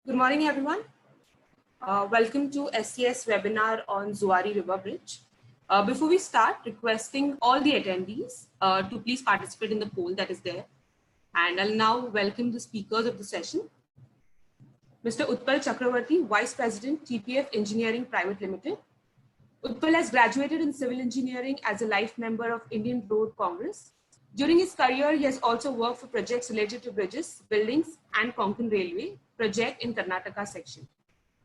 Good morning, everyone. Welcome to SCS webinar on Zuari River Bridge. Before we start, requesting all the attendees to please participate in the poll that is there. And I'll now welcome the speakers of the session. Mr. Utpal Chakravarti, Vice President, TPF Engineering Private Limited. Utpal has graduated in civil engineering as a life member of Indian Road Congress. During his career, he has also worked for projects related to bridges, buildings, and Konkan Railway project in Karnataka section.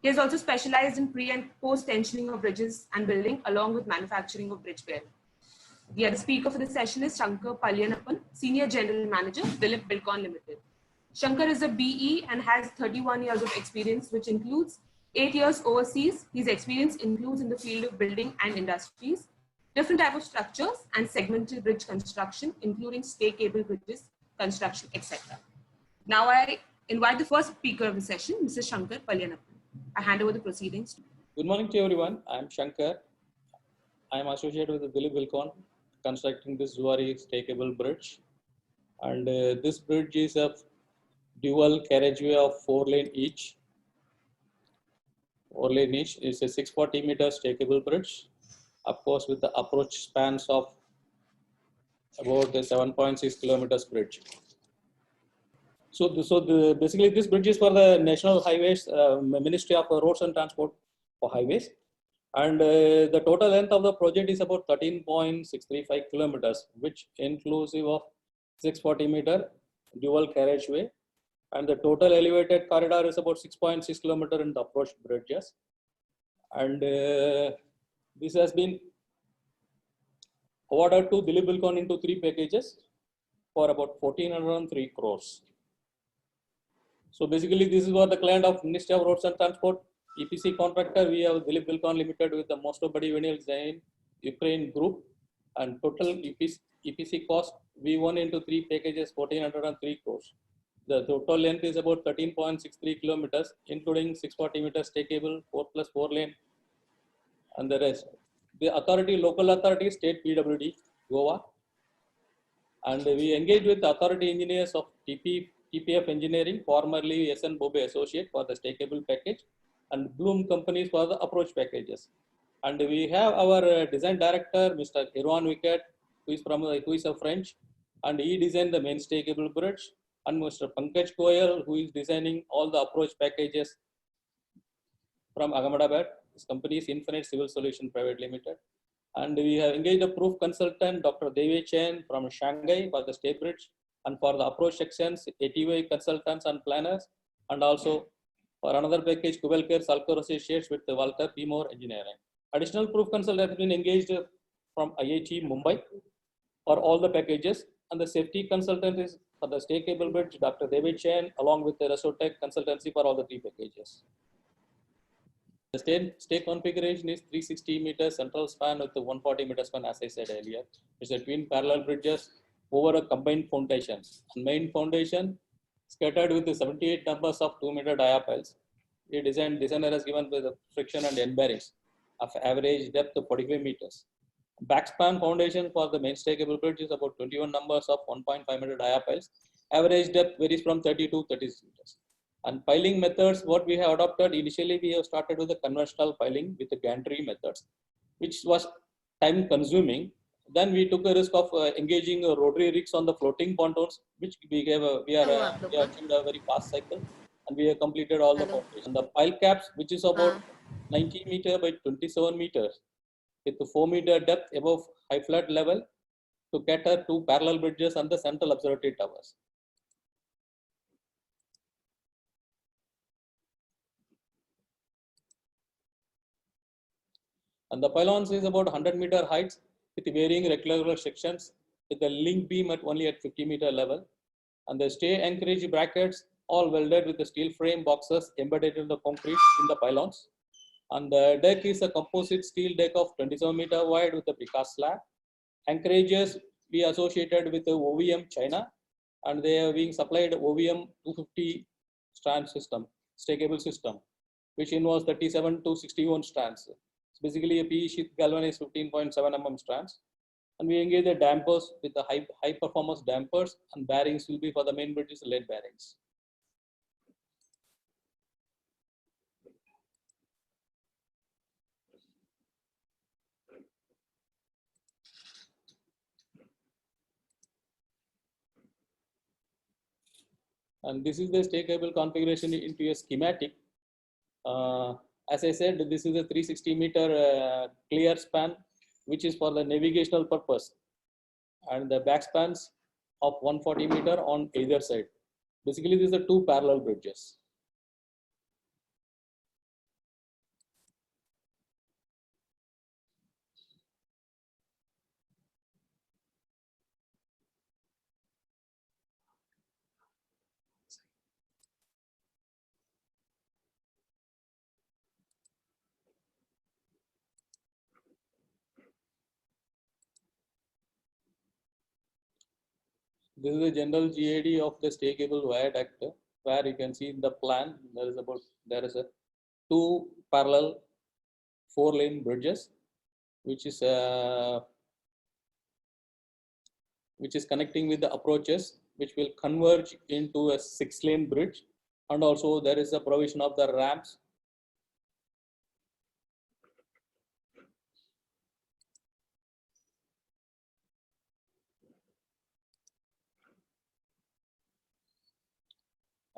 He has also specialized in pre and post tensioning of bridges and building, along with manufacturing of bridge bearing. The other speaker for the session is Shankar Palyanappan, Senior General Manager, Dilip Bilcon Limited. Shankar is a BE and has 31 years of experience, which includes 8 years overseas. His experience includes in the field of building and industries, different type of structures and segmental bridge construction, including stay cable bridges, construction, etc. Now I invite the first speaker of the session, Mr. Shankar Palyanappan. I hand over the proceedings. Good morning to everyone. I am Shankar. I am associated with Dilip Bilcon, constructing this Zuari stay cable bridge. And this bridge is a dual carriageway of 4-lane each. 4-lane each is a 640-meter stay cable bridge, of course, with the approach spans of about the 7.6 kilometers bridge. Basically, this bridge is for the National Highways, Ministry of Roads and Transport for Highways. And the total length of the project is about 13.635 kilometers, which inclusive of 640-meter dual carriageway. And the total elevated corridor is about 6.6 kilometers in the approach bridges. And this has been awarded to Dilip Bilcon into 3 packages for about 1,403 crores. So basically, this is what the client of Ministry of Roads and Transport, EPC contractor. We have Dilip Bilcon Limited with the Mosto Badi Vinyl Zain Ukraine Group, and total EPC cost we won into 3 packages 1,403 crores. The total length is about 13.63 kilometers, including 640 meters stay cable, 4+4 lane, and the rest. The authority, local authority, state PWD, Goa, and we engaged with the authority engineers of TPF Engineering, formerly SN Bobe Associate, for the stay cable package, and Bloom Companies for the approach packages. And we have our design director, Mr. Irwan Wicket, who is a French, and he designed the main stay cable bridge, and Mr. Pankaj Goyal, who is designing all the approach packages from Ahmedabad. His company is Infinite Civil Solution Private Limited. And we have engaged a proof consultant, Dr. Devi Chen from Shanghai, for the stay bridge, and for the approach sections, ATY consultants and planners, and also for another package, Kubelkar Salkar Associates with Walter P. Moore Engineering. Additional proof consultant has been engaged from IIT Mumbai for all the packages, and the safety consultant is for the stay cable bridge, Dr. David Chen, along with the Resotec consultancy for all the 3 packages. The stay configuration is 360 meters central span with the 140 meters span, as I said earlier. It's a twin parallel bridges over a combined foundation. And main foundation scattered with the 78 numbers of 2-meter diapiles. The designer has given with the friction and end bearings of average depth of 45 meters. Backspan foundation for the main stay cable bridge is about 21 numbers of 1.5 meter diapiles. Average depth varies from 30 to 36 meters. And piling methods, what we have adopted, initially we have started with the conventional piling with the gantry methods, which was time consuming. Then we took a risk of engaging rotary rigs on the floating pontoons, which we achieved a very fast cycle, and we have completed all the foundations. And the pile caps, which is about 90 meter by 27 meters, with the 4 meter depth above high flood level to cater to parallel bridges and the central observatory towers. And the pylons is about 100-meter heights with varying rectangular sections with the link beam only at 50-meter level. And the stay anchorage brackets all welded with the steel frame boxes embedded in the concrete in the pylons. And the deck is a composite steel deck of 27-meter wide with a precast slab. Anchorages we associated with the OVM China, and they are being supplied OVM 250 strand system, stay cable system, which involves 37 to 61 strands. It's basically a PE sheath galvanized 15.7 mm strands. And we engage the dampers with the high performance dampers, and bearings will be for the main bridges lead bearings. And this is the stay cable configuration into a schematic. As I said, this is a 360-meter clear span, which is for the navigational purpose, and the back spans of 140-meter on either side. Basically, these are two parallel bridges. This is the general GAD of the stay cable viaduct, where you can see in the plan there is a two parallel 4-lane bridges, which is connecting with the approaches, which will converge into a 6-lane bridge, and also there is a provision of the ramps.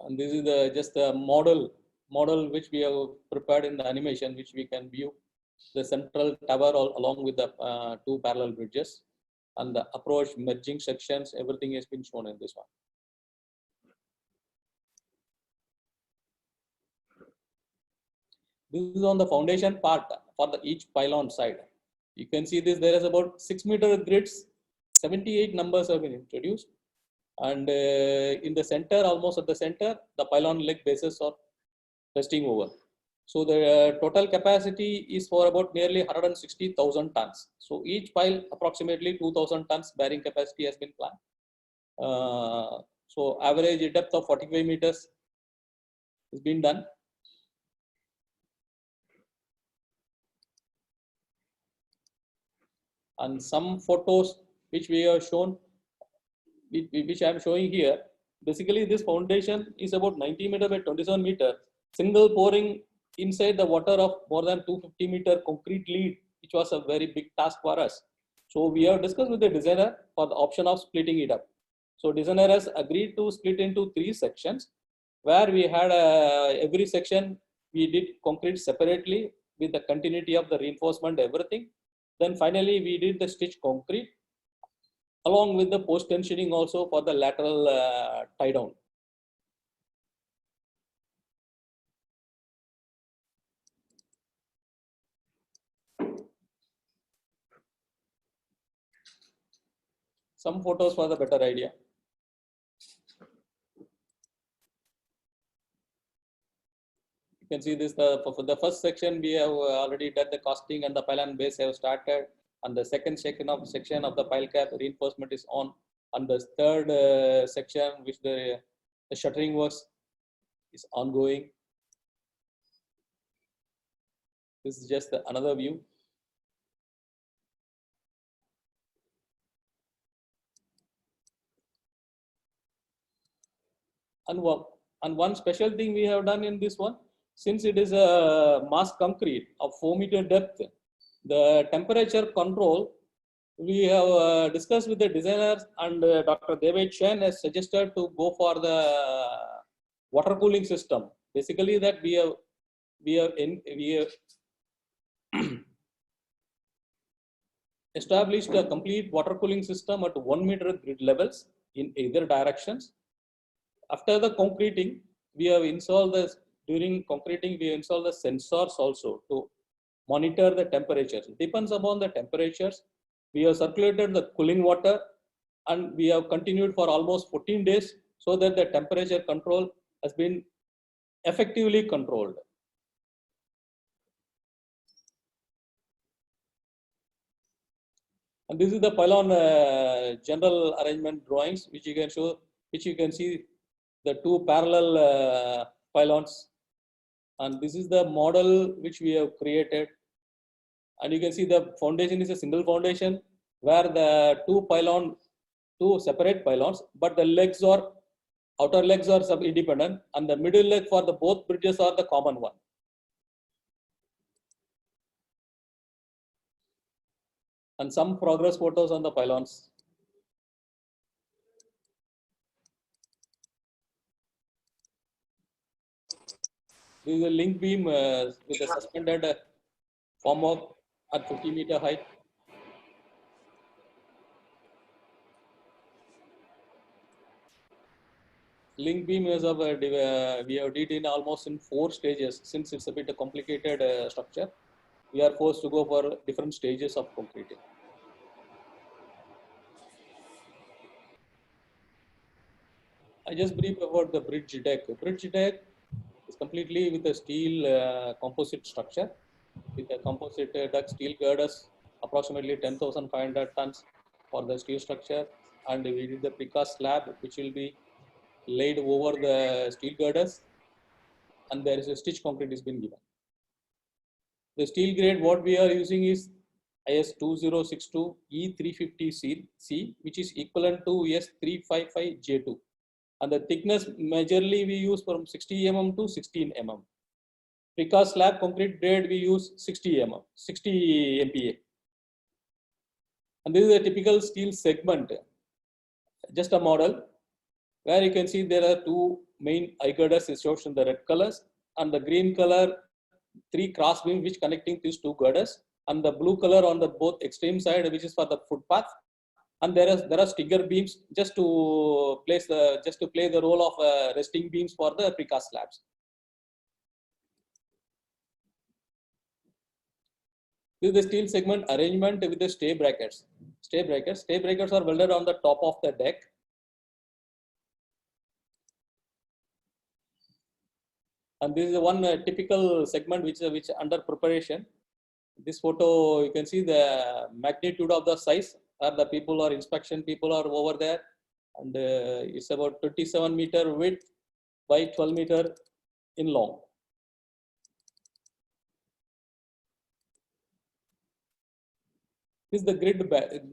And this is just the model which we have prepared in the animation, which we can view the central tower along with the two parallel bridges, and the approach merging sections. Everything has been shown in this one. This is on the foundation part for each pylon side. You can see this. There is about 6-meter grids. 78 numbers have been introduced. And in the center, almost at the center, the pylon leg bases are resting over. So the total capacity is for about nearly 160,000 tons. So each pile approximately 2,000 tons bearing capacity has been planned. So average depth of 45 meters has been done. And some photos which we have shown, which I am showing here. Basically, this foundation is about 90 meter by 27 meter, single pouring inside the water of more than 250-meter concrete lead, which was a very big task for us. So we have discussed with the designer for the option of splitting it up. So designer has agreed to split into 3 sections, where we had every section we did concrete separately with the continuity of the reinforcement, everything. Then finally we did the stitch concrete along with the post tensioning also for the lateral tie down. Some photos for the better idea. You can see this, for the first section we have already done the casting and the pylon base have started, and the second section of the pile cap reinforcement is on, and the third section which the shuttering works is ongoing. This is just another view. And one special thing we have done in this one, since it is a mass concrete of 4-meter depth, the temperature control we have discussed with the designers, and Dr. David Chen has suggested to go for the water cooling system. Basically, that we have established a complete water cooling system at 1-meter grid levels in either directions. After the concreting, we have installed during concreting we install the sensors also to monitor the temperatures. It depends upon the temperatures. We have circulated the cooling water, and we have continued for almost 14 days, so that the temperature control has been effectively controlled. And this is the pylon general arrangement drawings, which you can show, which you can see the 2 parallel pylons, and this is the model which we have created. And you can see the foundation is a single foundation, where the 2 separate pylons, but the outer legs are independent, and the middle leg for the both bridges are the common one. And some progress photos on the pylons. This is a link beam with a suspended formwork at 50-meter height. Link beam is we have did in almost in 4 stages. Since it's a bit a complicated structure, we are forced to go for different stages of concreting. I just brief about the bridge deck. Bridge deck is completely with a steel composite structure with a composite deck steel girders, approximately 10,500 tons for the steel structure, and we did the precast slab which will be laid over the steel girders, and there is a stitch concrete is been given. The steel grade what we are using is IS 2062 E350C, which is equivalent to ES 355J2, and the thickness majorly we use from 60 mm to 16 mm. Precast slab concrete grade we use 60 mm, 60 MPa. And this is a typical steel segment, just a model where you can see there are 2 main eye girders is shown in the red colors, and the green color 3 cross beams which connecting these 2 girders, and the blue color on the both extreme side which is for the footpath, and there are stinger beams just to play the role of resting beams for the precast slabs. This is the steel segment arrangement with the stay brackets. Stay brackets are welded on the top of the deck. And this is one typical segment which under preparation. This photo, you can see the magnitude of the size, where the people or inspection people are over there, and it's about 27-meter width by 12-meter in long. This is the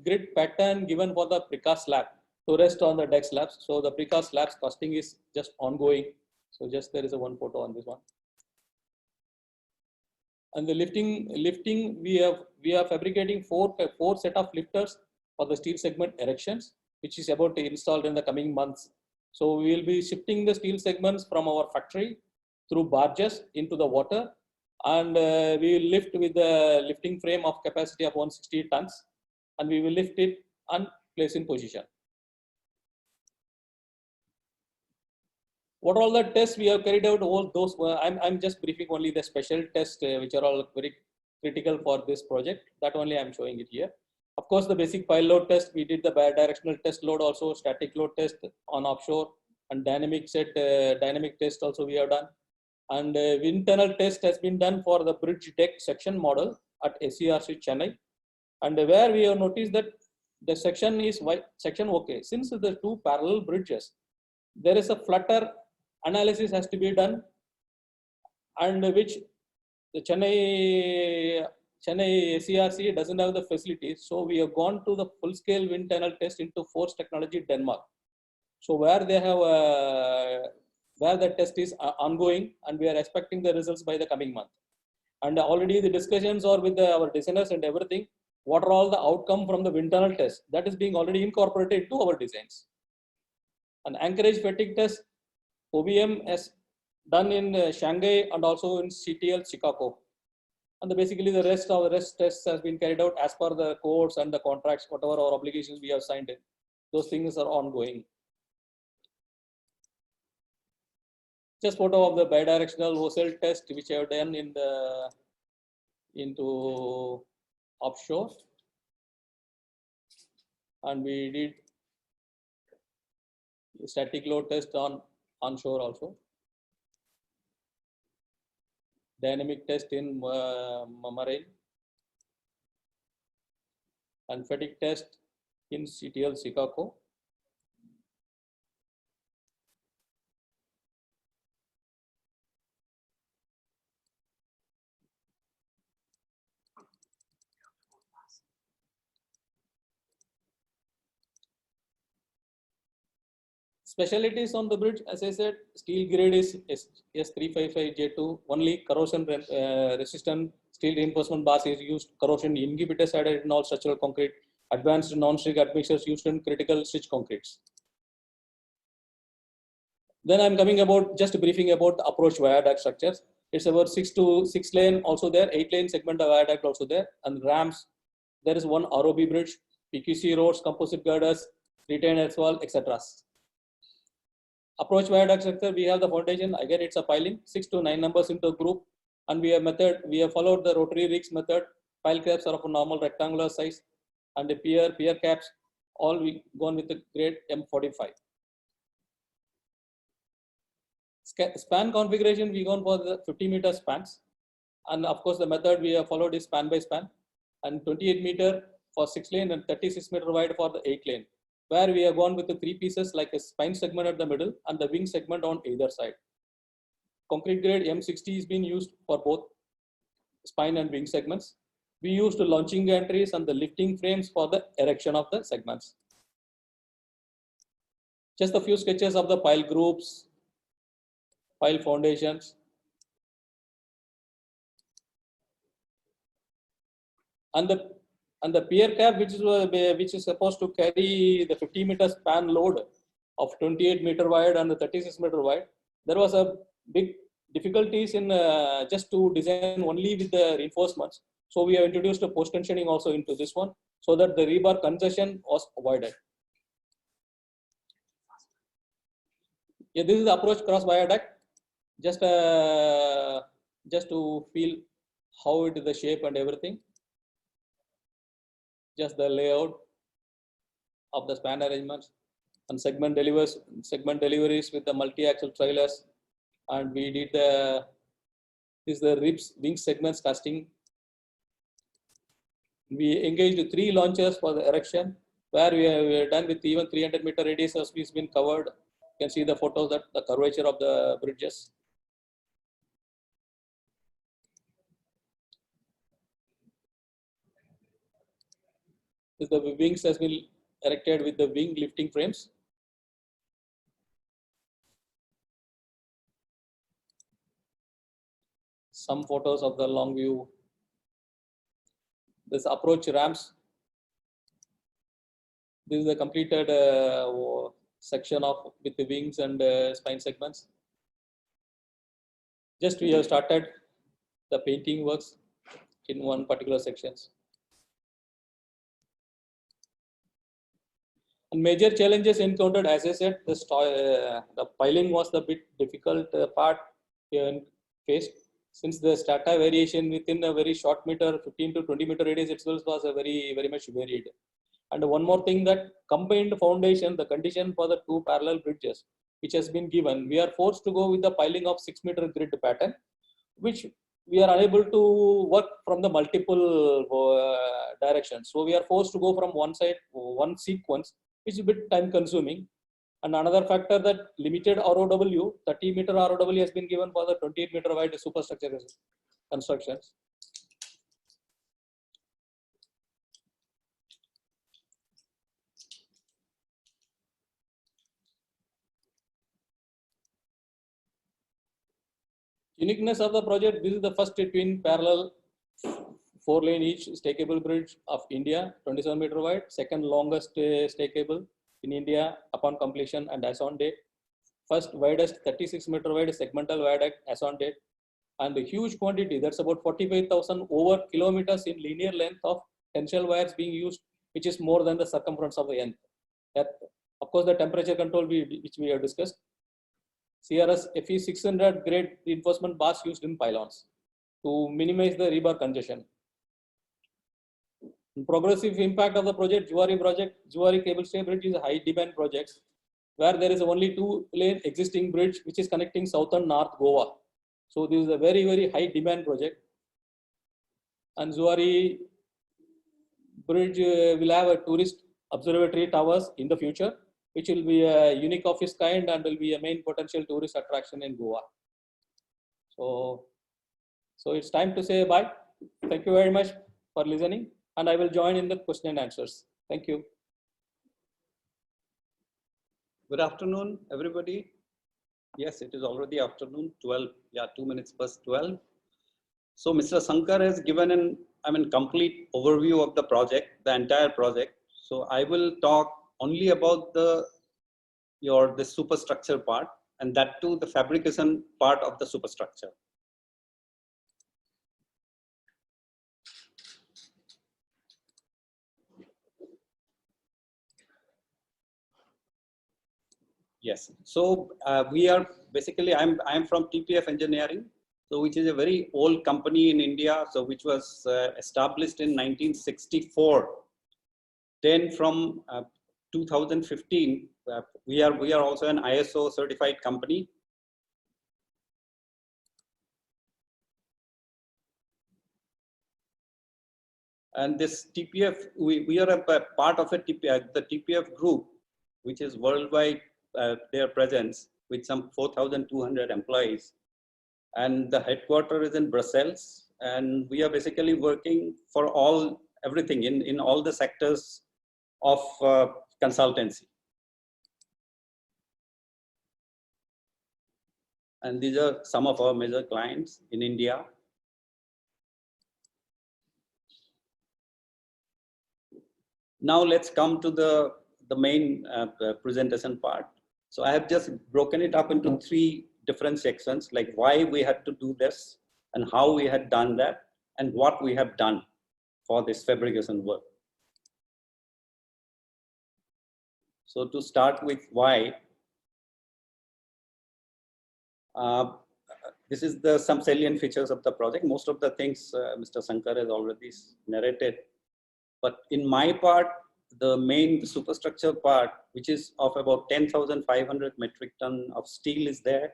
grid pattern given for the precast slab to rest on the deck slabs. So the precast slabs casting is just ongoing. So just there is a one photo on this one. And the lifting we are fabricating four set of lifters for the steel segment erections, which is about to be installed in the coming months. So we will be shifting the steel segments from our factory through barges into the water, and we will lift with the lifting frame of capacity of 160 tons, and we will lift it and place in position. What are all the tests we have carried out? All those I'm just briefing only the special tests which are all very critical for this project. That only I'm showing it here. Of course, the basic pile load test, we did the bidirectional test load also, static load test on offshore, and dynamic test also we have done. And wind tunnel test has been done for the bridge deck section model at SERC Chennai. And where we have noticed that the section is section okay. Since the 2 parallel bridges, there is a flutter analysis has to be done, and which the Chennai SERC doesn't have the facilities. So we have gone to the full-scale wind tunnel test into Force Technology, Denmark. So where they have where the test is ongoing, and we are expecting the results by the coming month. And already the discussions are with our designers and everything. What are all the outcome from the wind tunnel test that is being already incorporated into our designs. And anchorage fatigue test, OBM has done in Shanghai and also in CTL Chicago. And basically the rest tests has been carried out as per the codes and the contracts, whatever our obligations we have signed in. Those things are ongoing. Just photo of the bidirectional hose test which I have done in the into offshore, and we did static load test on onshore also. Dynamic test in marine, and fatigue test in CTL Chicago. Specialties on the bridge, as I said, steel grade is S355J2, only corrosion resistant steel reinforcement bars is used, corrosion inhibitors added in all structural concrete, advanced non-stick admixtures used in critical stitch concretes. Then I'm coming about just briefing about the approach viaduct structures. It's about 6 lane also there, 8 lane segment of viaduct also there, and ramps. There is one ROB bridge, PQC roads, composite girders, retained asphalt, etc. Approach viaduct sector, we have the foundation. Again, it's a piling, 6 to 9 numbers into a group, and we have followed the rotary rigs method. Pile caps are of a normal rectangular size, and the pier caps, all we gone with the grade M45. Span configuration, we gone for the 50-meter spans, and of course the method we have followed is span by span, and 28-meter for 6 lane and 36-meter wide for the 8 lane, where we have gone with the 3 pieces like a spine segment at the middle and the wing segment on either side. Concrete grade M60 is being used for both spine and wing segments. We used launching entries and the lifting frames for the erection of the segments. Just a few sketches of the pile groups, pile foundations. And the pier cap, which is supposed to carry the 50-meter span load of 28-meter wide and the 36-meter wide, there was a big difficulties in just to design only with the reinforcements. So we have introduced a post tensioning also into this one, so that the rebar congestion was avoided. Yeah, this is the approach cross viaduct. Just to feel how it is the shape and everything. Just the layout of the span arrangements and segment deliveries with the multi-axle trailers, and we did the ribs wing segments casting. We engaged 3 launchers for the erection, where we are done with even 300-meter radius has been covered. You can see the photos that the curvature of the bridges. The wings has been erected with the wing lifting frames. Some photos of the long view. This approach ramps. This is the completed section of with the wings and spine segments. Just we have started the painting works in one particular sections. And major challenges encountered, as I said, the piling was the bit difficult part here faced, since the strata variation within a very short meter, 15 to 20 meter radius itself was a very much varied. And one more thing, that combined foundation, the condition for the 2 parallel bridges, which has been given, we are forced to go with the piling of 6-meter grid pattern, which we are unable to work from the multiple directions. So we are forced to go from one side, one sequence, which is a bit time consuming. And another factor, that limited ROW, 30-meter ROW has been given for the 28-meter wide superstructure constructions. Uniqueness of the project, this is the first twin parallel 4-lane each stackable bridge of India, 27-meter wide, second longest stackable in India upon completion and as on date. First widest 36-meter wide segmental viaduct as on date, and the huge quantity, that's about 45,000 over kilometers in linear length of tensile wires being used, which is more than the circumference of the end. That, of course, the temperature control which we have discussed. CRS FE 600 grade reinforcement bars used in pylons to minimize the rebar congestion. Progressive impact of the project, Zuari cable stay bridge is a high demand project, where there is only 2-lane existing bridge which is connecting south and north Goa. So this is a very high demand project. And Zuari bridge will have a tourist observatory towers in the future, which will be a unique of its kind and will be a main potential tourist attraction in Goa. So it's time to say bye. Thank you very much for listening, and I will join in the question and answers. Thank you. Good afternoon, everybody. Yes, it is already afternoon, 12, 2 minutes past 12. So Mr. Sankar has given an, complete overview of the project, the entire project. So I will talk only about the superstructure part, and that too the fabrication part of the superstructure. Yes. So we are basically, I'm from TPF Engineering, so which is a very old company in India, so which was established in 1964. Then from 2015, we are also an ISO certified company. And this TPF, we are a part of a TPF, the TPF group, which is worldwide, their presence with some 4,200 employees. And the headquarters is in Brussels. And we are basically working for everything in all the sectors of consultancy. And these are some of our major clients in India. Now let's come to the main presentation part. So I have just broken it up into 3 different sections, like why we had to do this and how we had done that and what we have done for this fabrication work. So to start with why, this is some salient features of the project. Most of the things Mr. Sankar has already narrated. But in my part, the superstructure part, which is of about 10,500 metric ton of steel is there.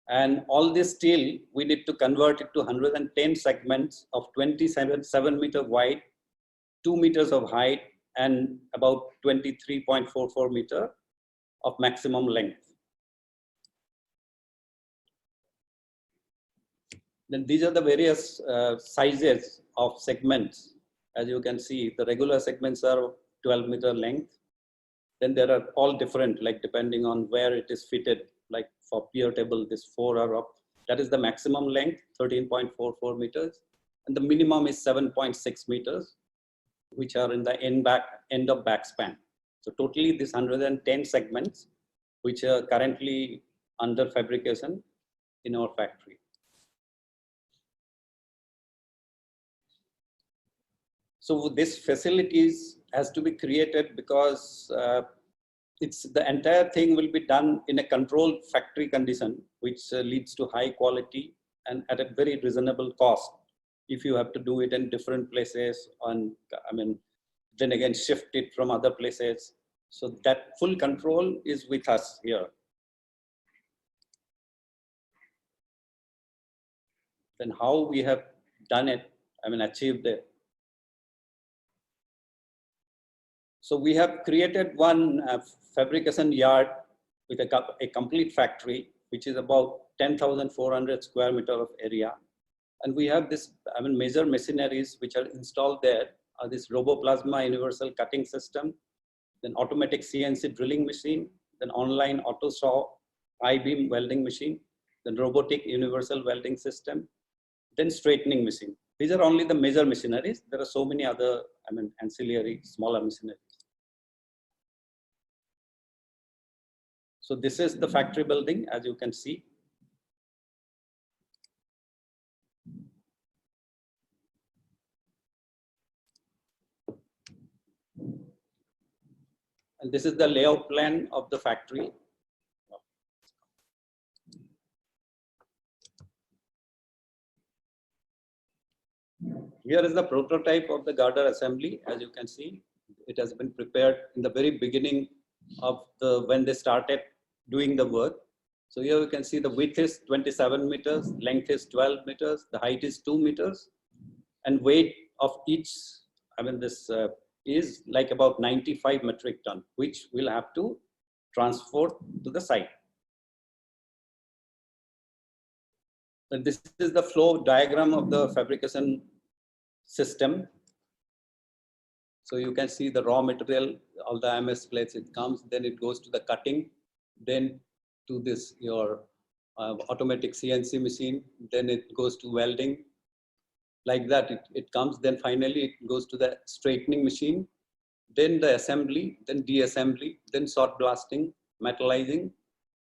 And all this steel, we need to convert it to 110 segments of 27 meter wide, 2 meters of height, and about 23.44 meter of maximum length. Then these are the various sizes of segments. As you can see, the regular segments are 12 meter length. Then there are all different, like depending on where it is fitted, like for pier table, this 4 are up. That is the maximum length, 13.44 meters. And the minimum is 7.6 meters, which are in the end of backspan. So totally this 110 segments, which are currently under fabrication in our factory. So this facilities has to be created because the entire thing will be done in a controlled factory condition, which leads to high quality and at a very reasonable cost. If you have to do it in different places, then again shift it from other places. So that full control is with us here. Then how we have done it, achieved it. So we have created one fabrication yard with a complete factory, which is about 10,400 square meter of area. And we have this, major machineries which are installed there are this Roboplasma universal cutting system, then automatic CNC drilling machine, then online auto saw I-beam welding machine, then robotic universal welding system, then straightening machine. These are only the major machineries. There are so many other, ancillary smaller machineries. So this is the factory building, as you can see. And this is the layout plan of the factory. Here is the prototype of the girder assembly. As you can see, it has been prepared in the very beginning of when they started doing the work. So here you can see the width is 27 meters, length is 12 meters, the height is 2 meters, and weight of each, this is like about 95 metric ton, which we'll have to transport to the site. And this is the flow diagram of the fabrication system. So you can see the raw material, all the MS plates, it comes, then it goes to the cutting, then to this, your automatic CNC machine, then it goes to welding. Like that, it comes, then finally it goes to the straightening machine, then the assembly, then de-assembly, then shot blasting, metallizing,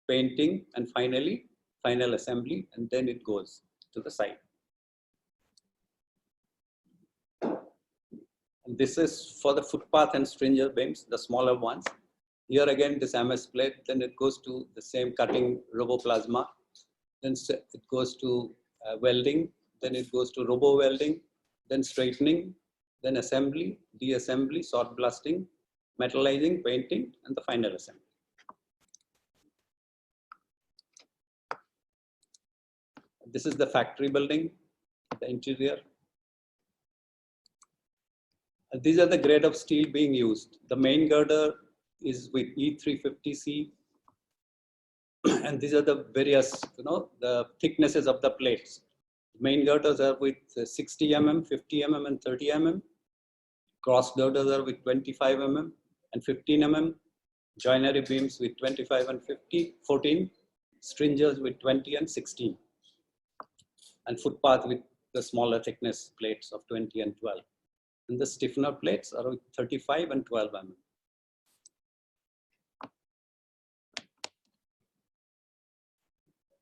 painting, and finally, final assembly, and then it goes to the site. And this is for the footpath and stringer beams, the smaller ones. Here again, this MS plate, then it goes to the same cutting roboplasma. Then it goes to welding, then it goes to robo welding, then straightening, then assembly, de-assembly, sort blasting, metallizing, painting, and the final assembly. This is the factory building, the interior. These are the grade of steel being used. The main girder is with E350C. And these are the various, the thicknesses of the plates. Main girders are with 60 mm, 50 mm, and 30 mm. Cross girders are with 25 mm and 15 mm. Joinery beams with 25 and 50, 14. Stringers with 20 and 16. And footpath with the smaller thickness plates of 20 and 12. And the stiffener plates are with 35 and 12 mm.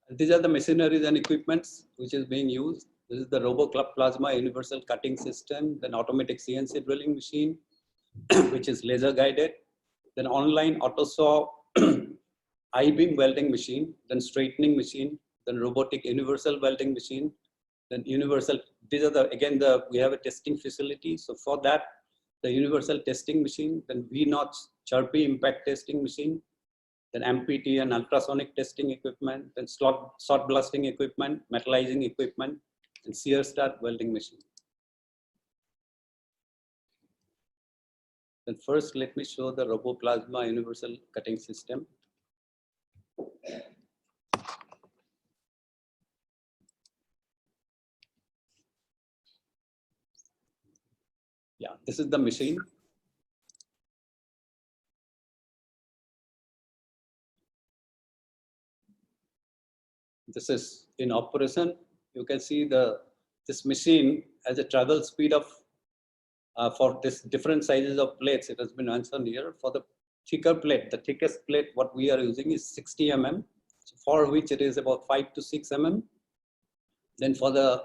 These are the machineries and equipments which is being used. This is the RoboPlasma universal cutting system, then automatic CNC drilling machine, which is laser guided, then online auto saw I-beam welding machine, then straightening machine, then robotic universal welding machine, then universal. These are we have a testing facility. So for that, the universal testing machine, then V-notch Chirpy impact testing machine, then MPT and ultrasonic testing equipment, then sort blasting equipment, metallizing equipment, and sear start welding machine. Then first, let me show the RoboPlasma universal cutting system. Yeah, this is the machine. This is in operation. You can see this machine has a travel speed of for this different sizes of plates. It has been mentioned here. For the thicker plate, the thickest plate what we are using is 60 mm, for which it is about 5 to 6 mm. Then for the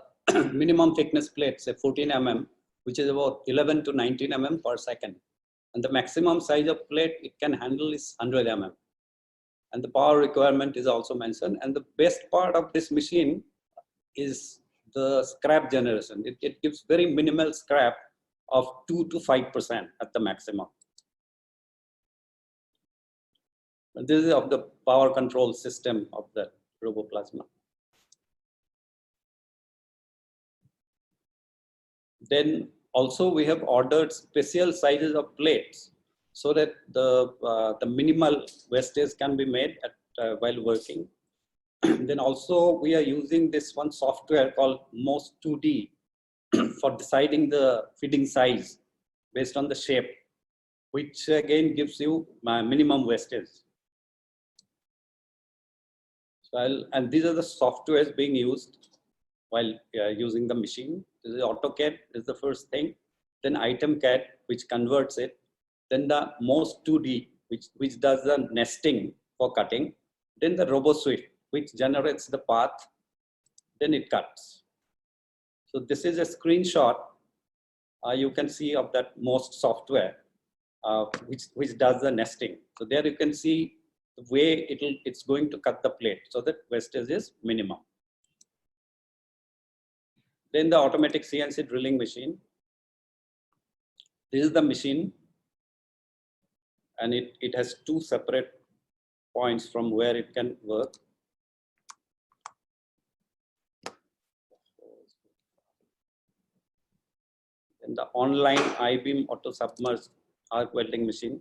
minimum thickness plate, say 14 mm, which is about 11 to 19 mm per second. And the maximum size of plate it can handle is 100 mm. And the power requirement is also mentioned. And the best part of this machine is the scrap generation. It gives very minimal scrap of 2 to 5% at the maximum. And this is of the power control system of the RoboPlasma. Then also we have ordered special sizes of plates so that the minimal wastage can be made at, while working. Then also we are using this one software called MOS 2D for deciding the feeding size based on the shape, which again gives you minimum wastage. So and these are the softwares being used while using the machine. This is AutoCAD is the first thing, then ItemCAD, which converts it, then the MOS 2D, which does the nesting for cutting, then the RoboSwift, which generates the path, then it cuts. So this is a screenshot you can see of that MOS software, which does the nesting. So there you can see the way it's going to cut the plate so that wastage is minimum. Then the automatic CNC drilling machine. This is the machine, and it has two separate points from where it can work. And the online I-beam auto submerged arc welding machine.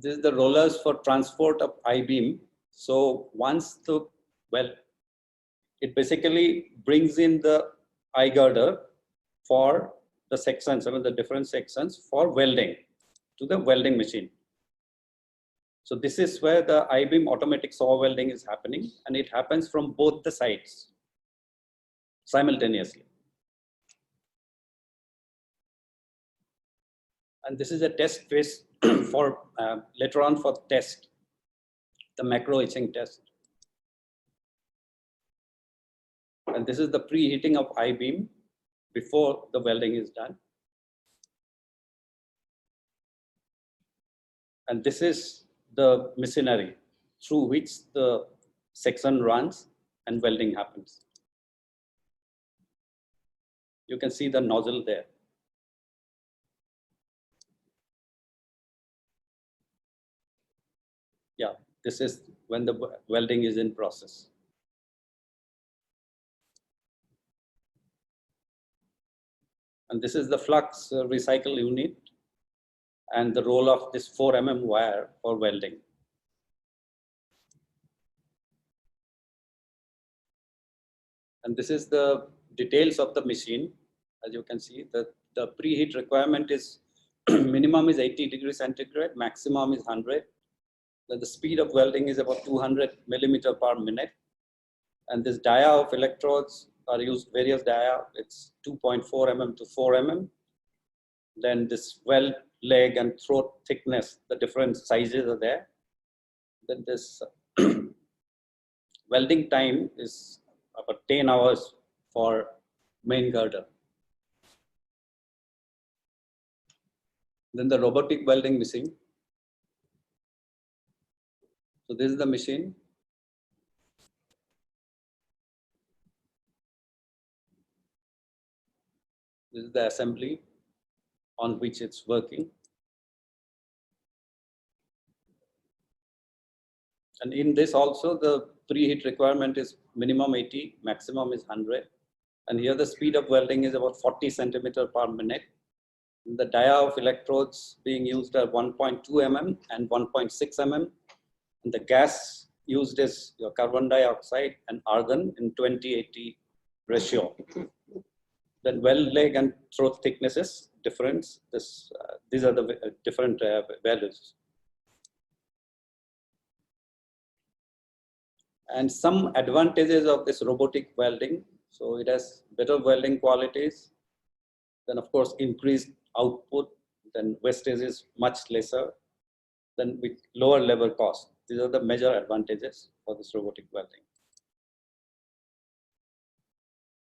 This is the rollers for transport of I-beam. So once it basically brings in the I-girder for the sections, the different sections for welding to the welding machine. So this is where the I-beam automatic saw welding is happening, and it happens from both the sides simultaneously. And this is a test phase for later on for test, the macro etching test. And this is the preheating of I-beam before the welding is done. And this is the machinery through which the section runs and welding happens. You can see the nozzle there. Yeah, this is when the welding is in process. And this is the flux recycle unit and the roll of this 4 mm wire for welding. And this is the details of the machine. As you can see, the preheat requirement is minimum is 80 degrees centigrade, maximum is 100. Then the speed of welding is about 200 millimeter per minute. And this dia of electrodes are used, various dia, it's 2.4 mm to 4 mm. Then this weld leg and throat thickness, the different sizes are there. Then this welding time is about 10 hours for main girder. Then the robotic welding machine. So this is the machine. This is the assembly on which it's working. And in this also the preheat requirement is minimum 80, maximum is 100. And here the speed of welding is about 40 centimeter per minute. And the dia of electrodes being used are 1.2 mm and 1.6 mm. And the gas used is your carbon dioxide and argon in 20-80 ratio. Then weld leg and throat thicknesses difference. These are the different values. And some advantages of this robotic welding. So it has better welding qualities. Then of course increased output. Then wastage is much lesser. Then with lower labor cost. These are the major advantages for this robotic welding.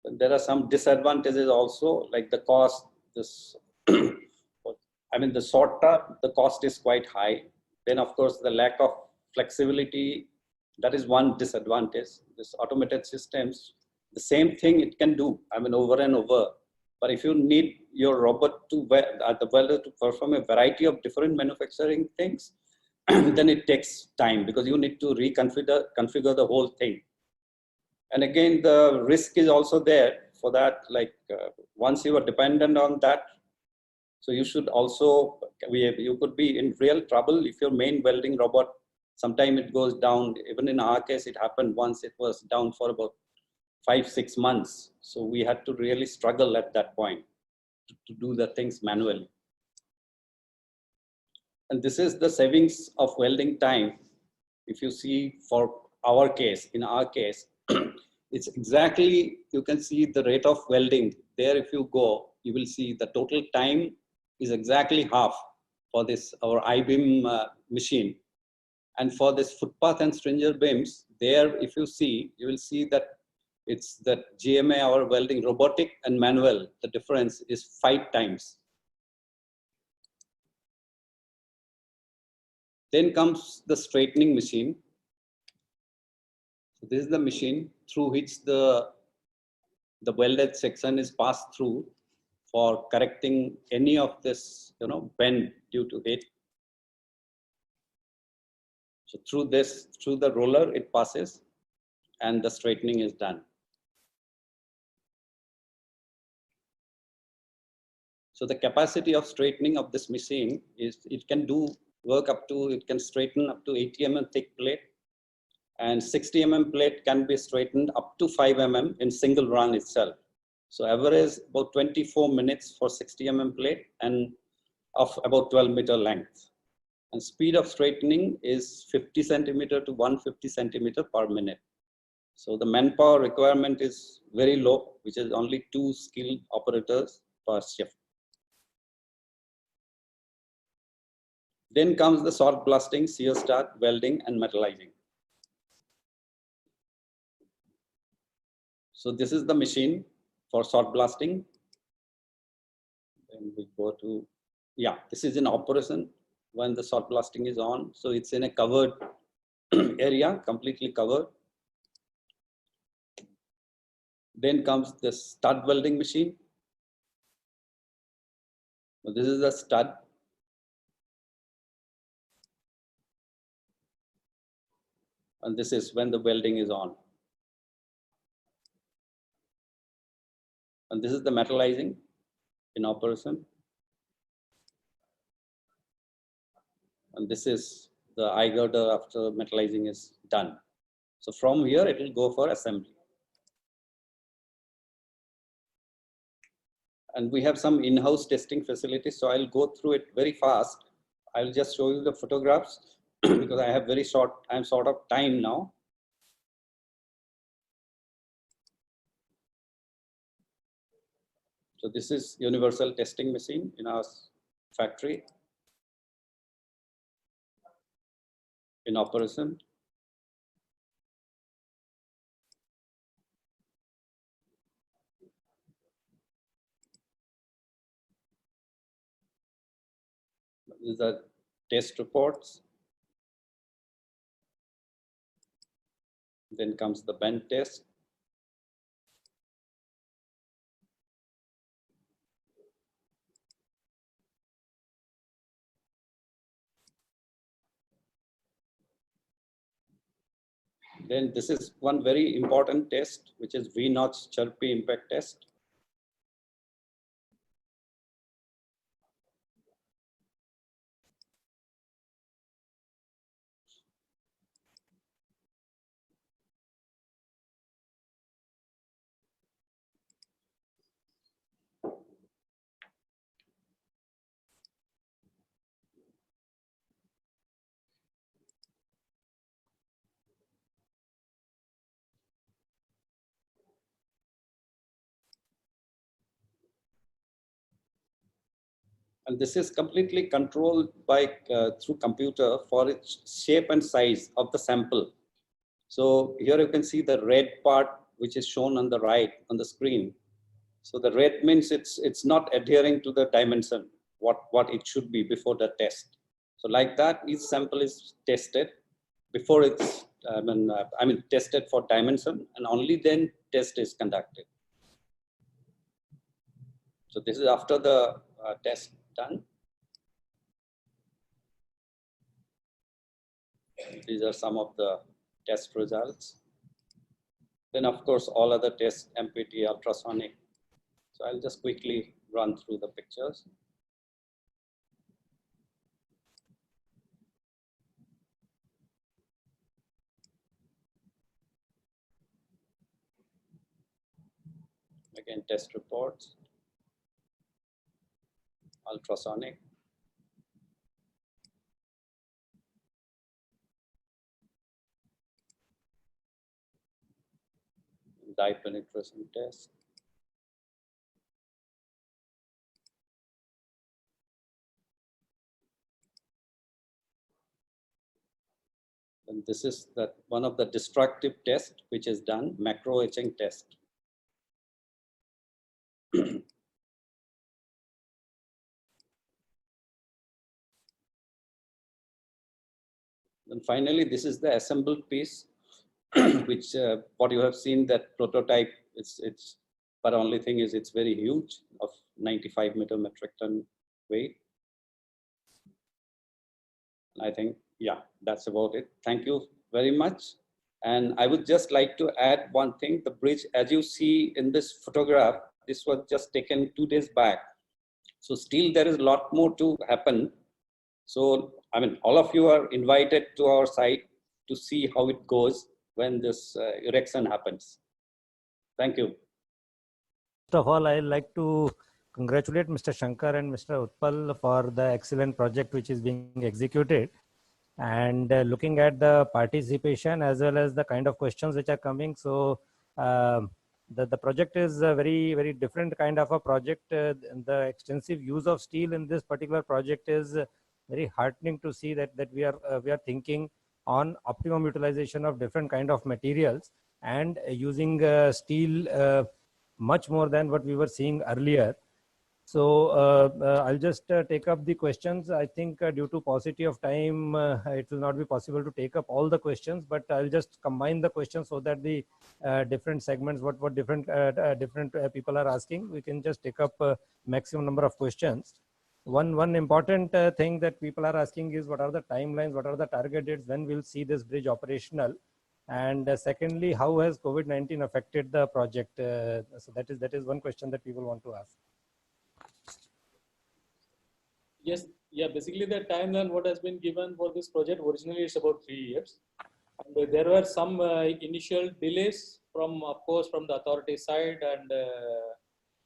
But there are some disadvantages also, like the cost. This, I mean, the sorter, the cost is quite high. Then of course the lack of flexibility, that is one disadvantage. This automated systems, the same thing it can do, I mean, over and over. But if you need your robot to the welder to perform a variety of different manufacturing things, then it takes time because you need to configure the whole thing. And again, the risk is also there for that. Like once you are dependent on that, so you should also, you could be in real trouble if your main welding robot, sometime it goes down. Even in our case, it happened once. It was down for about 5-6 months. So we had to really struggle at that point to do the things manually. And this is the savings of welding time. If you see for our case, in our case, it's exactly, you can see the rate of welding there. If you go, you will see the total time is exactly half for this, our I-beam machine. And for this footpath and stringer beams, there, if you see, you will see that it's that GMA, our welding robotic and manual, the difference is 5 times. Then comes the straightening machine. So this is the machine through which the welded section is passed through for correcting any of this, bend due to heat. So through the roller, it passes and the straightening is done. So the capacity of straightening of this machine is, it can do work up to, it can straighten up to 80 mm thick plate, and 60 mm plate can be straightened up to 5 mm in single run itself. So average about 24 minutes for 60 mm plate and of about 12 meter length. And speed of straightening is 50 centimeter to 150 centimeter per minute. So the manpower requirement is very low, which is only 2 skilled operators per shift. Then comes the salt blasting, sear start, welding, and metallizing. So this is the machine for salt blasting. Then we go to, yeah, this is in operation when the salt blasting is on. So it's in a covered area, completely covered. Then comes the stud welding machine. So this is the stud. And this is when the welding is on. And this is the metallizing in operation. And this is the eye girder after metallizing is done. So from here, it will go for assembly. And we have some in-house testing facilities. So I'll go through it very fast. I'll just show you the photographs because I have I'm short of time now. So this is universal testing machine in our factory in operation. These are test reports. Then comes the bend test. Then this is one very important test, which is V-notch chirpy impact test. And this is completely controlled by through computer for its shape and size of the sample. So here you can see the red part, which is shown on the right on the screen. So the red means it's not adhering to the dimension, what it should be before the test. So like that, each sample is tested before it's tested for dimension, and only then test is conducted. So this is after the test done. These are some of the test results. Then of course, all other tests, MPT, ultrasonic. So I'll just quickly run through the pictures. Again, test reports, ultrasonic. Dye penetration test. And this is one of the destructive tests which is done, macro etching test. And finally, this is the assembled piece, which what you have seen, that prototype, but only thing is it's very huge, of 95 metric ton weight. I think, yeah, that's about it. Thank you very much. And I would just like to add one thing. The bridge, as you see in this photograph, this was just taken 2 days back. So still there is a lot more to happen. So, I mean, all of you are invited to our site to see how it goes when this erection happens. Thank you. First of all, I'd like to congratulate Mr. Shankar and Mr. Utpal for the excellent project which is being executed. And looking at the participation as well as the kind of questions which are coming, so the project is a very, very different kind of a project. The extensive use of steel in this particular project is very heartening to see that we are thinking on optimum utilization of different kind of materials and using steel much more than what we were seeing earlier. So I'll just take up the questions. I think due to paucity of time, it will not be possible to take up all the questions, but I'll just combine the questions so that the different segments, what different people are asking, we can just take up maximum number of questions. One important thing that people are asking is what are the timelines, what are the target dates, when we'll see this bridge operational? And secondly, how has COVID-19 affected the project? So that is one question that people want to ask. Yes, yeah, basically the timeline what has been given for this project originally is about 3 years. And there were some initial delays from, of course, from the authority side, and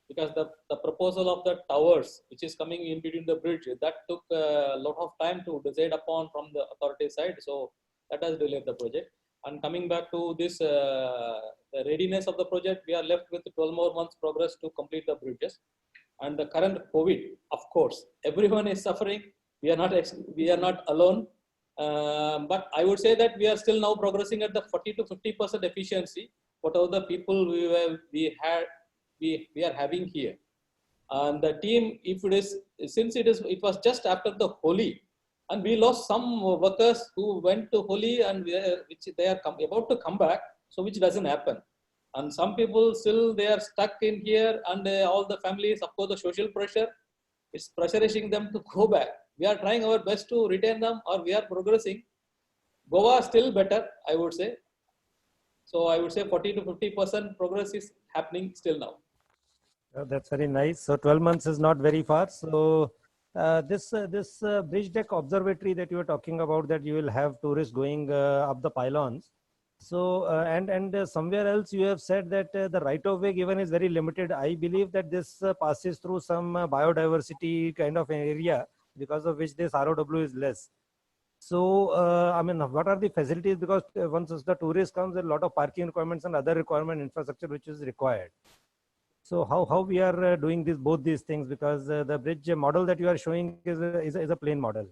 because the proposal of the towers, which is coming in between the bridge, that took a lot of time to decide upon from the authority side. So that has delayed the project. And coming back to this, the readiness of the project, we are left with 12 more months progress to complete the bridges. And the current COVID, of course, everyone is suffering. We are not alone. But I would say that we are still now progressing at the 40 to 50% efficiency. Whatever the people we are having here, and the team, if it is, since it was just after the Holi, and we lost some workers who went to Holi and which they are about to come back, so which doesn't happen. And some people still they are stuck in here, and all the families, of course, the social pressure is pressurizing them to go back. We are trying our best to retain them, or we are progressing. Goa still better, I would say. So I would say 40 to 50% progress is happening still now. That's very nice. So 12 months is not very far. So this bridge deck observatory that you were talking about, that you will have tourists going up the pylons. So and somewhere else you have said that the right of way given is very limited. I believe that this passes through some biodiversity kind of area, because of which this ROW is less. So I mean, what are the facilities? Because once the tourist comes, there are a lot of parking requirements and other requirement infrastructure which is required. So how we are doing both these things, because the bridge model that you are showing is a plain model.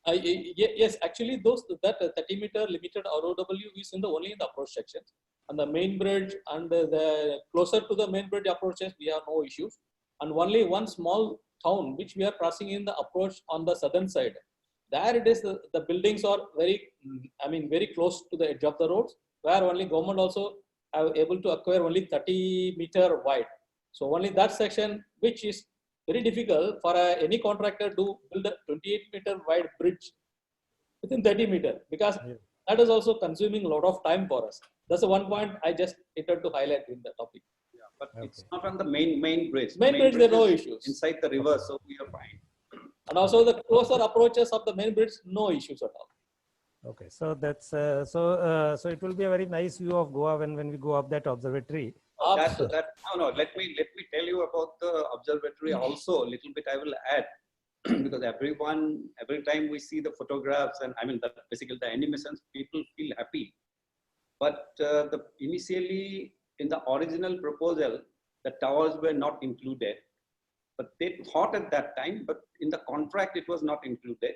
Yes, actually, that 30-meter limited ROW is only in the approach sections, and the main bridge and the closer to the main bridge approaches, we have no issues. And only one small town which we are crossing in the approach on the southern side. There it is, the buildings are very close to the edge of the roads, where only government also are able to acquire only 30-meter wide. So only that section, which is very difficult for any contractor to build a 28-meter wide bridge within 30 meter, because that is also consuming a lot of time for us. That's the one point I just wanted to highlight in the topic. Yeah, but it's not on the main bridge. Main bridge, there are no issues. Inside the river, so we are fine. And also the closer approaches of the main bridge, no issues at all. Okay, so that's so it will be a very nice view of Goa when we go up that observatory. Let me tell you about the observatory also a little bit. I will add because every time we see the photographs, and I mean basically the animations, people feel happy. But initially in the original proposal, the towers were not included. But they thought at that time, but in the contract it was not included.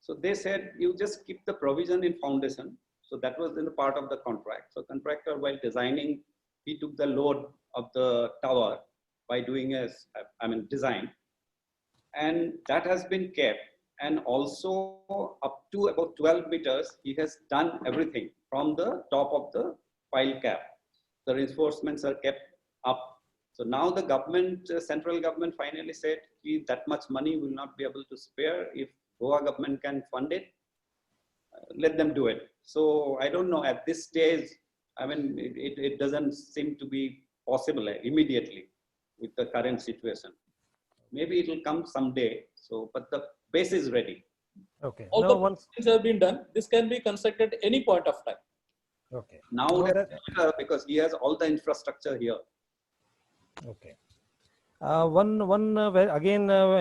So they said, you just keep the provision in foundation. So that was in the part of the contract. So contractor, while designing, he took the load of the tower by doing design. And that has been kept. And also up to about 12 meters, he has done everything from the top of the pile cap. The reinforcements are kept up. So now the government, central government finally said that much money will not be able to spare. If Goa government can fund it, let them do it. So I don't know at this stage, I mean, it doesn't seem to be possible immediately with the current situation. Maybe it will come someday. So, but the base is ready. Okay. All the things have been done. This can be constructed any point of time. Okay. Now, because he has all the infrastructure here. Okay. One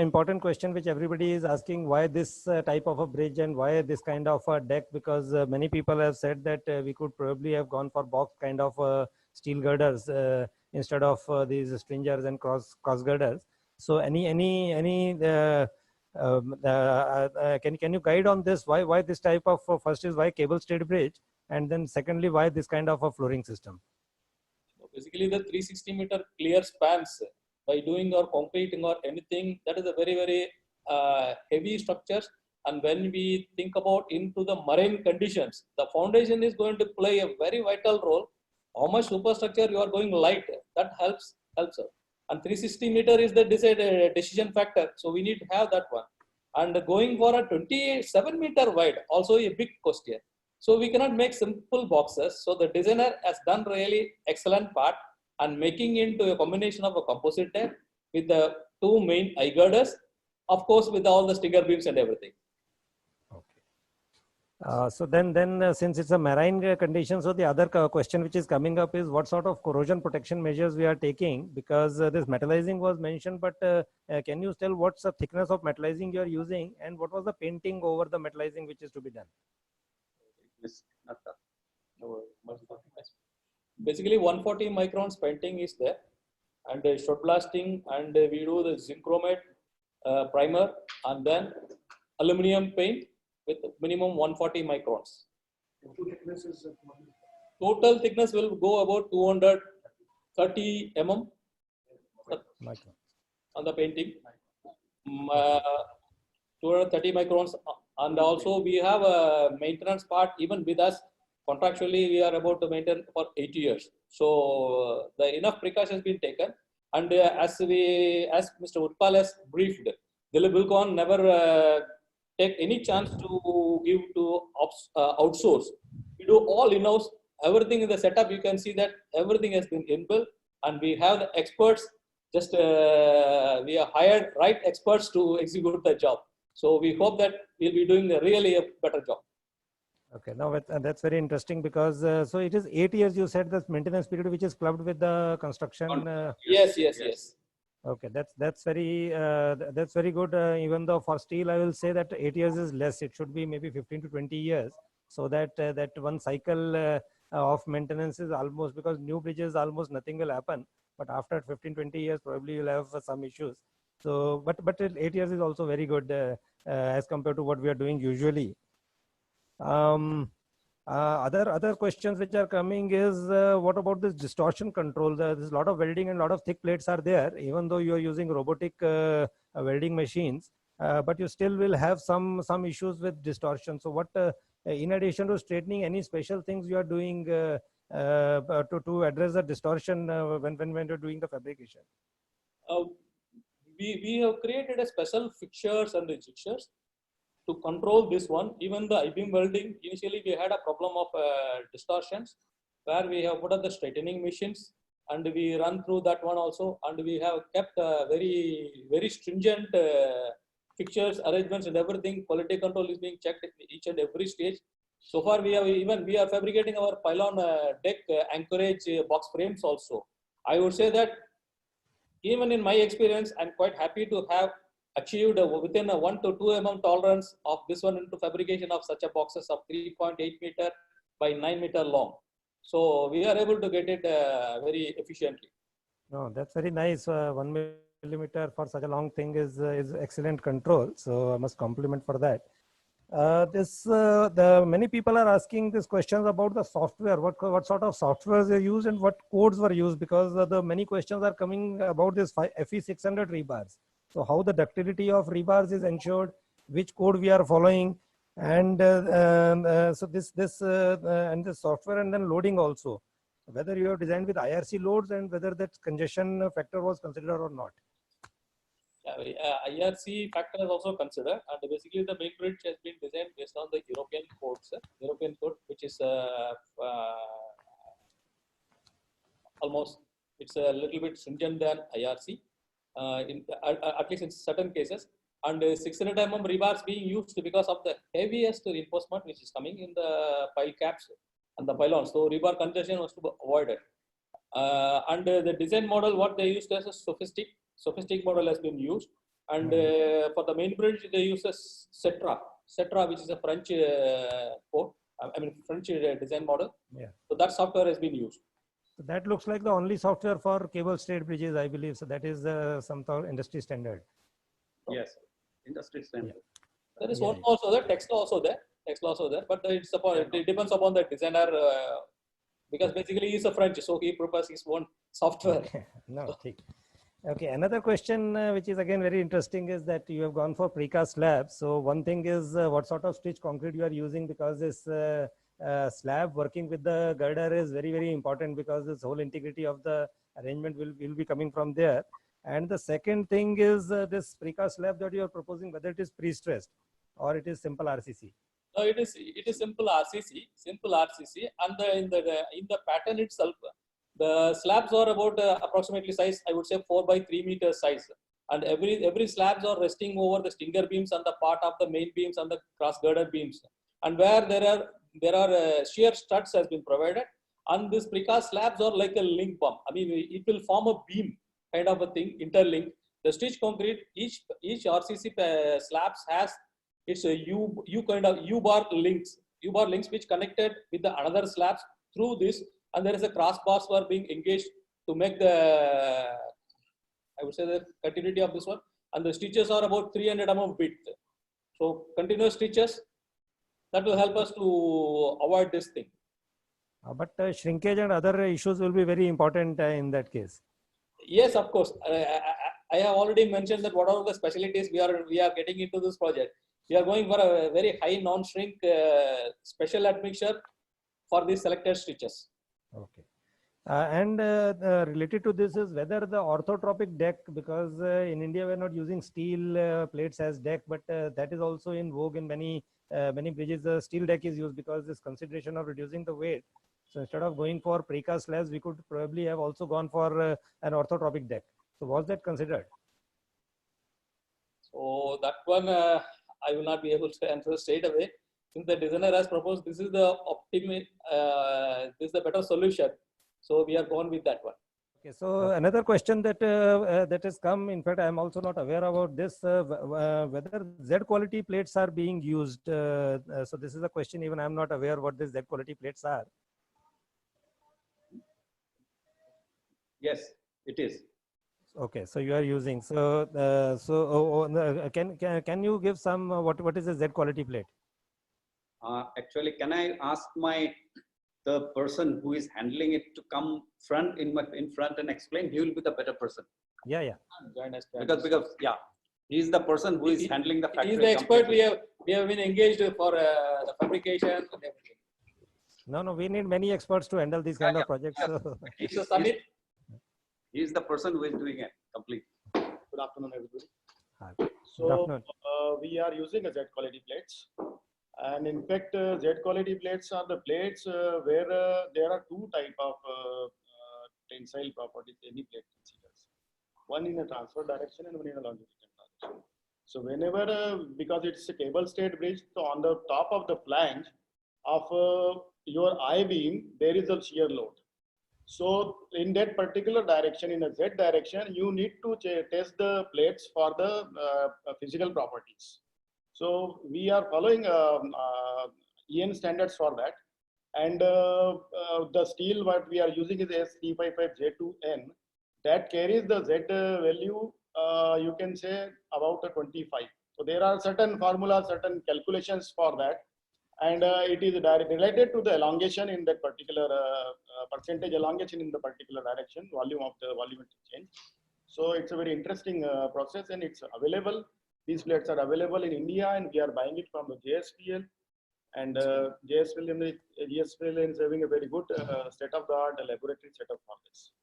important question which everybody is asking: why this type of a bridge and why this kind of a deck? Because many people have said that we could probably have gone for box kind of steel girders instead of these stringers and cross girders. So any Can you guide on this? Why this type of first is why cable stayed bridge, and then secondly why this kind of a flooring system? So basically, the 360-meter clear spans by doing or concreting or anything, that is a very heavy structures. And when we think about into the marine conditions, the foundation is going to play a very vital role. How much superstructure you are going light, that helps us. And 360-meter is the decision factor. So we need to have that one. And going for a 27-meter wide, also a big question. So we cannot make simple boxes. So the designer has done really excellent part and making into a combination of a composite deck with the two main eye girders, of course, with all the stinger beams and everything. So then since it's a marine condition, so the other question which is coming up is what sort of corrosion protection measures we are taking, because this metallizing was mentioned, but can you tell what's the thickness of metallizing you are using and what was the painting over the metallizing which is to be done? Basically 140 microns painting is there, and shot blasting, and we do the zinc chromate primer, and then aluminum paint with minimum 140 microns. Total thickness will go about 230 mm on the painting. 230 microns, and also we have a maintenance part even with us. Contractually, we are about to maintain for 8 years. So the enough precautions been taken, and as Mr. Utpal has briefed, Dilip Bilkon never take any chance to give to outsource. We do all in-house, everything in the setup. You can see that everything has been inbuilt, and we have the experts. Just we have hired right experts to execute the job. So we hope that we'll be doing really a better job. Okay, now that's very interesting, because so it is 8 years you said, the maintenance period which is clubbed with the construction. Yes. Okay, that's very good. Even though for steel, I will say that 8 years is less. It should be maybe 15 to 20 years, so that that one cycle of maintenance is almost, because new bridges almost nothing will happen. But after 15-20 years, probably you'll have some issues. So, but 8 years is also very good as compared to what we are doing usually. Other questions which are coming is what about this distortion control? There's a lot of welding and a lot of thick plates are there, even though you are using robotic welding machines, but you still will have some issues with distortion. So what, in addition to straightening, any special things you are doing to address the distortion when you're doing the fabrication? We have created a special fixtures and fixtures to control this one. Even the I-beam welding, initially we had a problem of distortions, where we have put up the straightening machines, and we run through that one also, and we have kept very stringent fixtures, arrangements and everything. Quality control is being checked at each and every stage. So far we are fabricating our pylon deck anchorage box frames also. I would say that even in my experience, I'm quite happy to have achieved within a 1 to 2 mm tolerance of this one into fabrication of such a boxes of 3.8 meter by 9 meter long. So we are able to get it very efficiently. No, that's very nice. 1 millimeter for such a long thing is excellent control. So I must compliment for that. Many people are asking these questions about the software. What sort of softwares are used and what codes were used? Because the many questions are coming about this FE600 rebars. So how the ductility of rebars is ensured, which code we are following, and so this and the software, and then loading also, whether you have designed with IRC loads and whether that congestion factor was considered or not. IRC factor is also considered, and basically the main bridge has been designed based on the European codes, European code, which is almost, it's a little bit stringent than IRC. At least in certain cases, and 600 mm rebars being used because of the heaviest reinforcement which is coming in the pile caps and the pylons. So rebar congestion was to be avoided. And the design model, what they used as a sophistic model has been used. And for the main bridge, they use a Cetra, which is a French code. French design model. Yeah. So that software has been used. So that looks like the only software for cable stayed bridges, I believe. So that is some industry standard. Yes. Industry standard. There is Yeah, one yeah. also there, text also there, but it's upon, it depends upon the designer, because basically he's a French, so he prepares his own software. Okay. No, ठीक. Okay, another question which is again very interesting is that you have gone for precast slab. So one thing is what sort of stitch concrete you are using, because this slab working with the girder is very, very important, because this whole integrity of the arrangement will be coming from there. And the second thing is this precast slab that you are proposing, whether it is pre-stressed or it is simple RCC. No, it is simple RCC, and in the pattern itself, the slabs are about approximately size, I would say 4 by 3 meters size, and every slabs are resting over the stinger beams and the part of the main beams and the cross girder beams, and where there are shear studs has been provided, and this precast slabs are like a link bump. I mean, it will form a beam kind of a thing, interlinked. The stitch concrete, each RCC slabs has it's a U-bar links which connected with the another slabs through this, and there is a crossbars were being engaged to make the, I would say, the continuity of this one, and the stitches are about 300 mm width. So continuous stitches that will help us to avoid this thing. But shrinkage and other issues will be very important in that case. Yes, of course. I have already mentioned that whatever the specialties we are getting into this project, we are going for a very high non-shrink special admixture for these selected stitches. Okay. And related to this is whether the orthotropic deck, because in India we're not using steel plates as deck, but that is also in vogue in many bridges. The steel deck is used because this consideration of reducing the weight. So instead of going for precast slabs, we could probably have also gone for an orthotropic deck. So was that considered? So that one I will not be able to answer straight away. Since the designer has proposed, this is the this is the better solution. So we are going with that one. Okay, so another question that that has come. In fact, I am also not aware about this. Whether Z quality plates are being used. So this is a question. Even I am not aware what these Z quality plates are. Yes, it is. Okay, so you are using. So can you give some what is a Z quality plate? Actually, can I ask the person who is handling it to come in front and explain? He will be the better person. Yeah. Because yeah, he is the person who is handling the factory. He is the expert. We have been engaged for the fabrication and everything. No, we need many experts to handle these kind of projects. Yeah. So. He is the person who is doing it complete. Good afternoon, everybody. Hi. So we are using a Z quality plates, and in fact, Z quality plates are the plates where there are two type of tensile properties any plate considers. One in a transfer direction and one in a longitudinal direction. So whenever, because it's a cable stayed bridge, so on the top of the flange of your I-beam, there is a shear load. So in that particular direction, in a Z direction, you need to test the plates for the physical properties. So we are following EN standards for that. And the steel what we are using is S355J2N. That carries the Z value, you can say about 25. So there are certain formulas, certain calculations for that. And it is related to the elongation in that particular percentage elongation in the particular direction, volume of the volumetric change. So it's a very interesting process, and it's available. These plates are available in India, and we are buying it from the JSPL. And JSPL is having a very good state-of-the-art laboratory setup for this.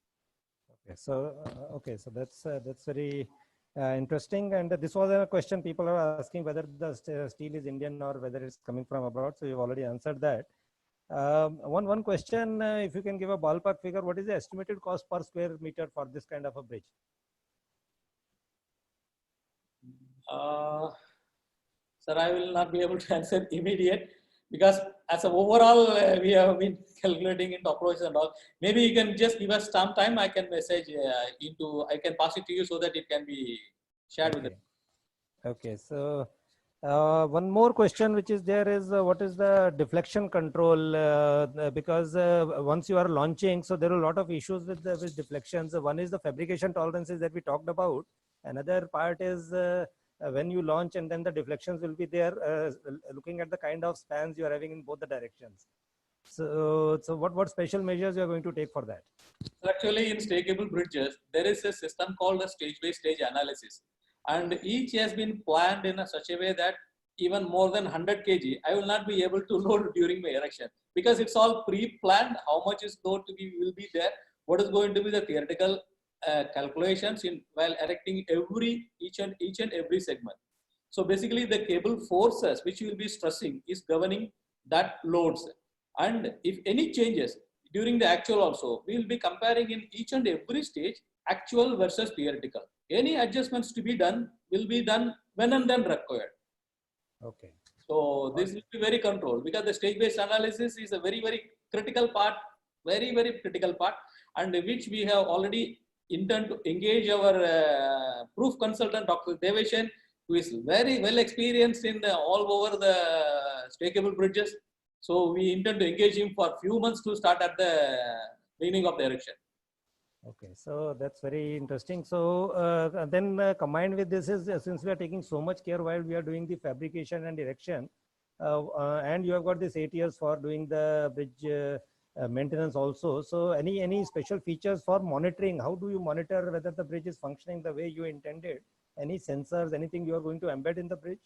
Okay, so that's very interesting. And this was a question people are asking whether the steel is Indian or whether it's coming from abroad. So you've already answered that. One question, if you can give a ballpark figure, what is the estimated cost per square meter for this kind of a bridge? Sir, I will not be able to answer immediate, because as an overall we have been calculating into approaches and all. Maybe you can just give us some time. I can message I can pass it to you so that it can be shared with it. Okay, so one more question which is there is what is the deflection control? Because once you are launching, so there are a lot of issues with deflections. One is the fabrication tolerances that we talked about. Another part is when you launch, and then the deflections will be there, looking at the kind of spans you are having in both the directions. So what special measures you are going to take for that? Actually, in stakeable bridges, there is a system called a stage-by-stage analysis, and each has been planned in such a way that even more than 100 kg, I will not be able to load during my erection, because it's all pre-planned. How much is load to be will be there? What is going to be the theoretical calculations in while erecting each and every segment. So basically, the cable forces which you will be stressing is governing that loads, and if any changes during the actual also, we will be comparing in each and every stage actual versus theoretical. Any adjustments to be done will be done when and then required. Okay. So this will be very controlled, because the stage-based analysis is a very, very critical part, very, very critical part, and which we have already intend to engage our proof consultant, Dr. Deveshan, who is very well experienced in all over the stakeable bridges. So we intend to engage him for a few months to start at the beginning of the erection. Okay, so that's very interesting. So then combined with this is, since we are taking so much care while we are doing the fabrication and erection, and you have got this 8 years for doing the bridge maintenance also. So any special features for monitoring? How do you monitor whether the bridge is functioning the way you intended? Any sensors, anything you are going to embed in the bridge?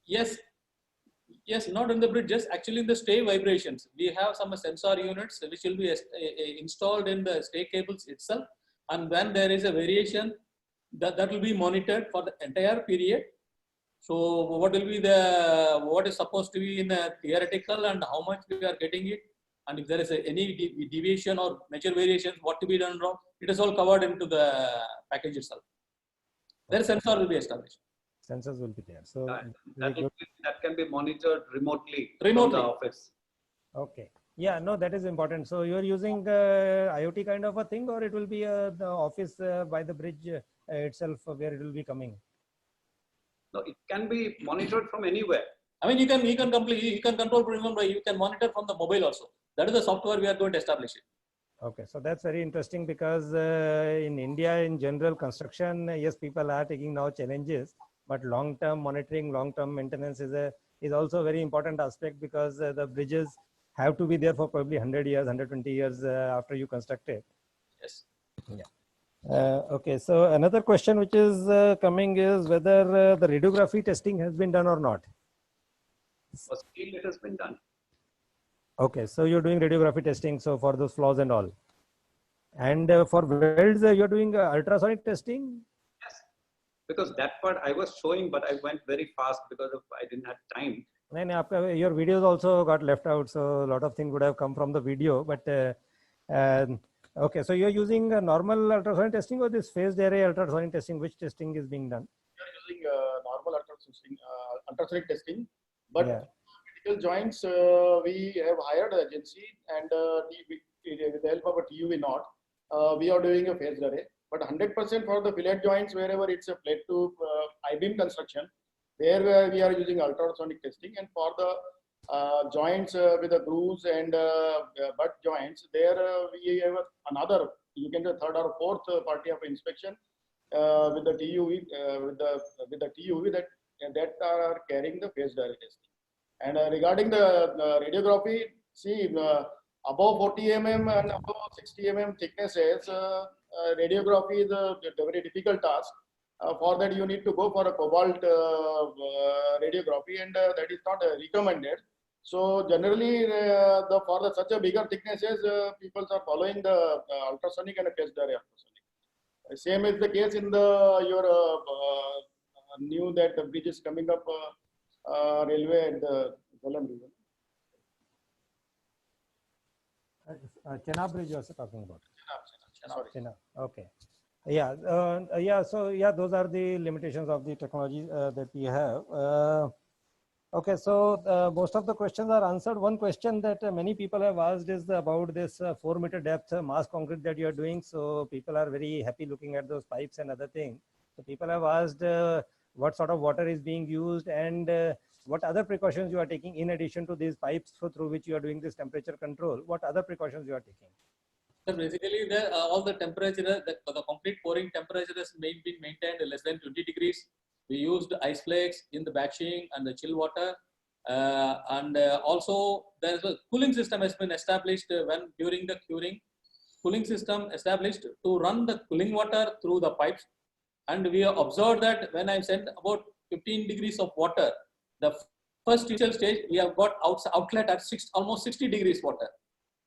Yes, not in the bridges, actually in the stay vibrations. We have some sensor units which will be installed in the stay cables itself. And when there is a variation, that will be monitored for the entire period. So what is supposed to be in a theoretical and how much we are getting it. And if there is any deviation or major variations, what to be done wrong, it is all covered into the package itself. There sensor will be established. Sensors will be there. So that can be monitored remotely from Remotely. the office. Okay. Yeah, no, that is important. So you are using IoT kind of a thing, or it will be the office by the bridge itself where it will be coming? No, it can be monitored from anywhere. I mean, you can control. Remember, you can monitor from the mobile also. That is the software we are going to establish it. Okay, so that's very interesting, because in India in general construction, yes, people are taking now challenges, but long-term monitoring, long-term maintenance is also a very important aspect, because the bridges have to be there for probably 100 years, 120 years after you construct it. Yes. Yeah. Okay, so another question which is coming is whether the radiography testing has been done or not. For steel, it has been done. Okay, so you're doing radiography testing, so for those flaws and all. And for welds, you're doing ultrasonic testing? Yes, because that part I was showing, but I went very fast because I didn't have time. Your videos also got left out, so a lot of things would have come from the video. But okay, so you're using normal ultrasonic testing or this phased array ultrasonic testing? Which testing is being done? We are using normal ultrasonic testing, but Yeah. critical joints we have hired an agency, and with the help of a TUV knot, we are doing a phased array. But 100% for the fillet joints, wherever it's a plate to I-beam construction, there we are using ultrasonic testing, and for the joints with the grooves and butt joints, there we have another, you can do third or fourth party of inspection with the TUV with the TUV that are carrying the phased array testing. And regarding the radiography, see above 40 mm and above 60 mm thicknesses, radiography is a very difficult task. For that, you need to go for a cobalt radiography, and that is not recommended. So generally, for such a bigger thicknesses, people are following the ultrasonic and phased array ultrasonic. Same is the case in your new that the bridge is coming up railway at the Jhelum region. Chenab bridge you are talking about? Chenab. Okay. Yeah. So yeah, those are the limitations of the technology that we have. Okay, so most of the questions are answered. One question that many people have asked is about this 4-meter depth mass concrete that you are doing. So people are very happy looking at those pipes and other things. So people have asked what sort of water is being used, and what other precautions you are taking in addition to these pipes through which you are doing this temperature control. What other precautions you are taking? So basically, all the temperature, the complete pouring temperature has been maintained less than 20 degrees. We used ice flakes in the batching and the chill water. Also there's a cooling system has been established when during the curing. Cooling system established to run the cooling water through the pipes. And we have observed that when I sent about 15 degrees of water, the first initial stage, we have got outlet at almost 60 degrees water.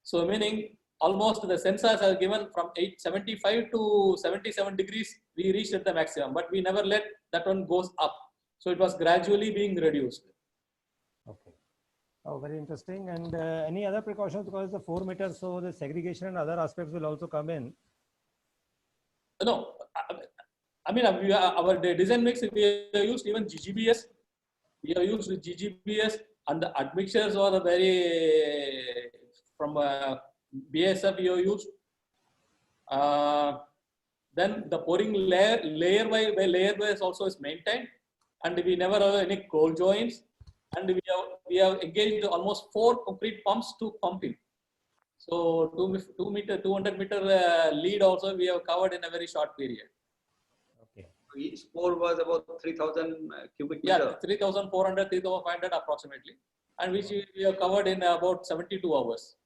So meaning almost the sensors are given from 75 to 77 degrees, we reached at the maximum, but we never let that one goes up. So it was gradually being reduced. Okay. Oh, very interesting. And any other precautions, because the 4 meters, so the segregation and other aspects will also come in. No, I mean, our design mix, we have used even GGBS. We have used GGBS, and the admixtures are very from BASF we have used. Then the pouring layer by layer also is maintained, and we never have any cold joints. And we have engaged almost 4 concrete pumps to pump in. So 200 meter lead also we have covered in a very short period. Okay. Each pour was about 3,000 cubic Yeah, meter. 3,400, 3,500 approximately, and which we have covered in about 72 hours.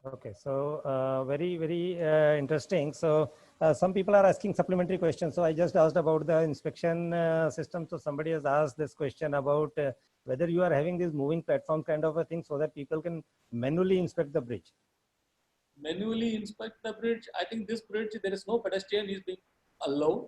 Okay, so very, very interesting. So some people are asking supplementary questions. So I just asked about the inspection system. So somebody has asked this question about whether you are having this moving platform kind of a thing so that people can manually inspect the bridge. Manually inspect the bridge. I think this bridge, there is no pedestrian is being allowed.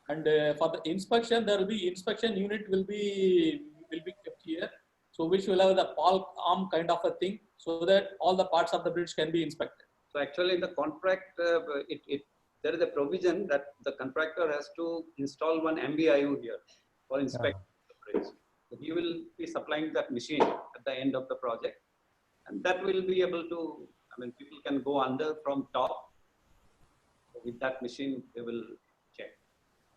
And for the inspection, there will be inspection unit will be kept here. So which will have the pole arm kind of a thing, so that all the parts of the bridge can be inspected. So actually in the contract, there is a provision that the contractor has to install one MBIU here for inspection of the bridge. So he will be supplying that machine at the end of the project, and that will be able to, I mean, people can go under from top. So with that machine, they will check.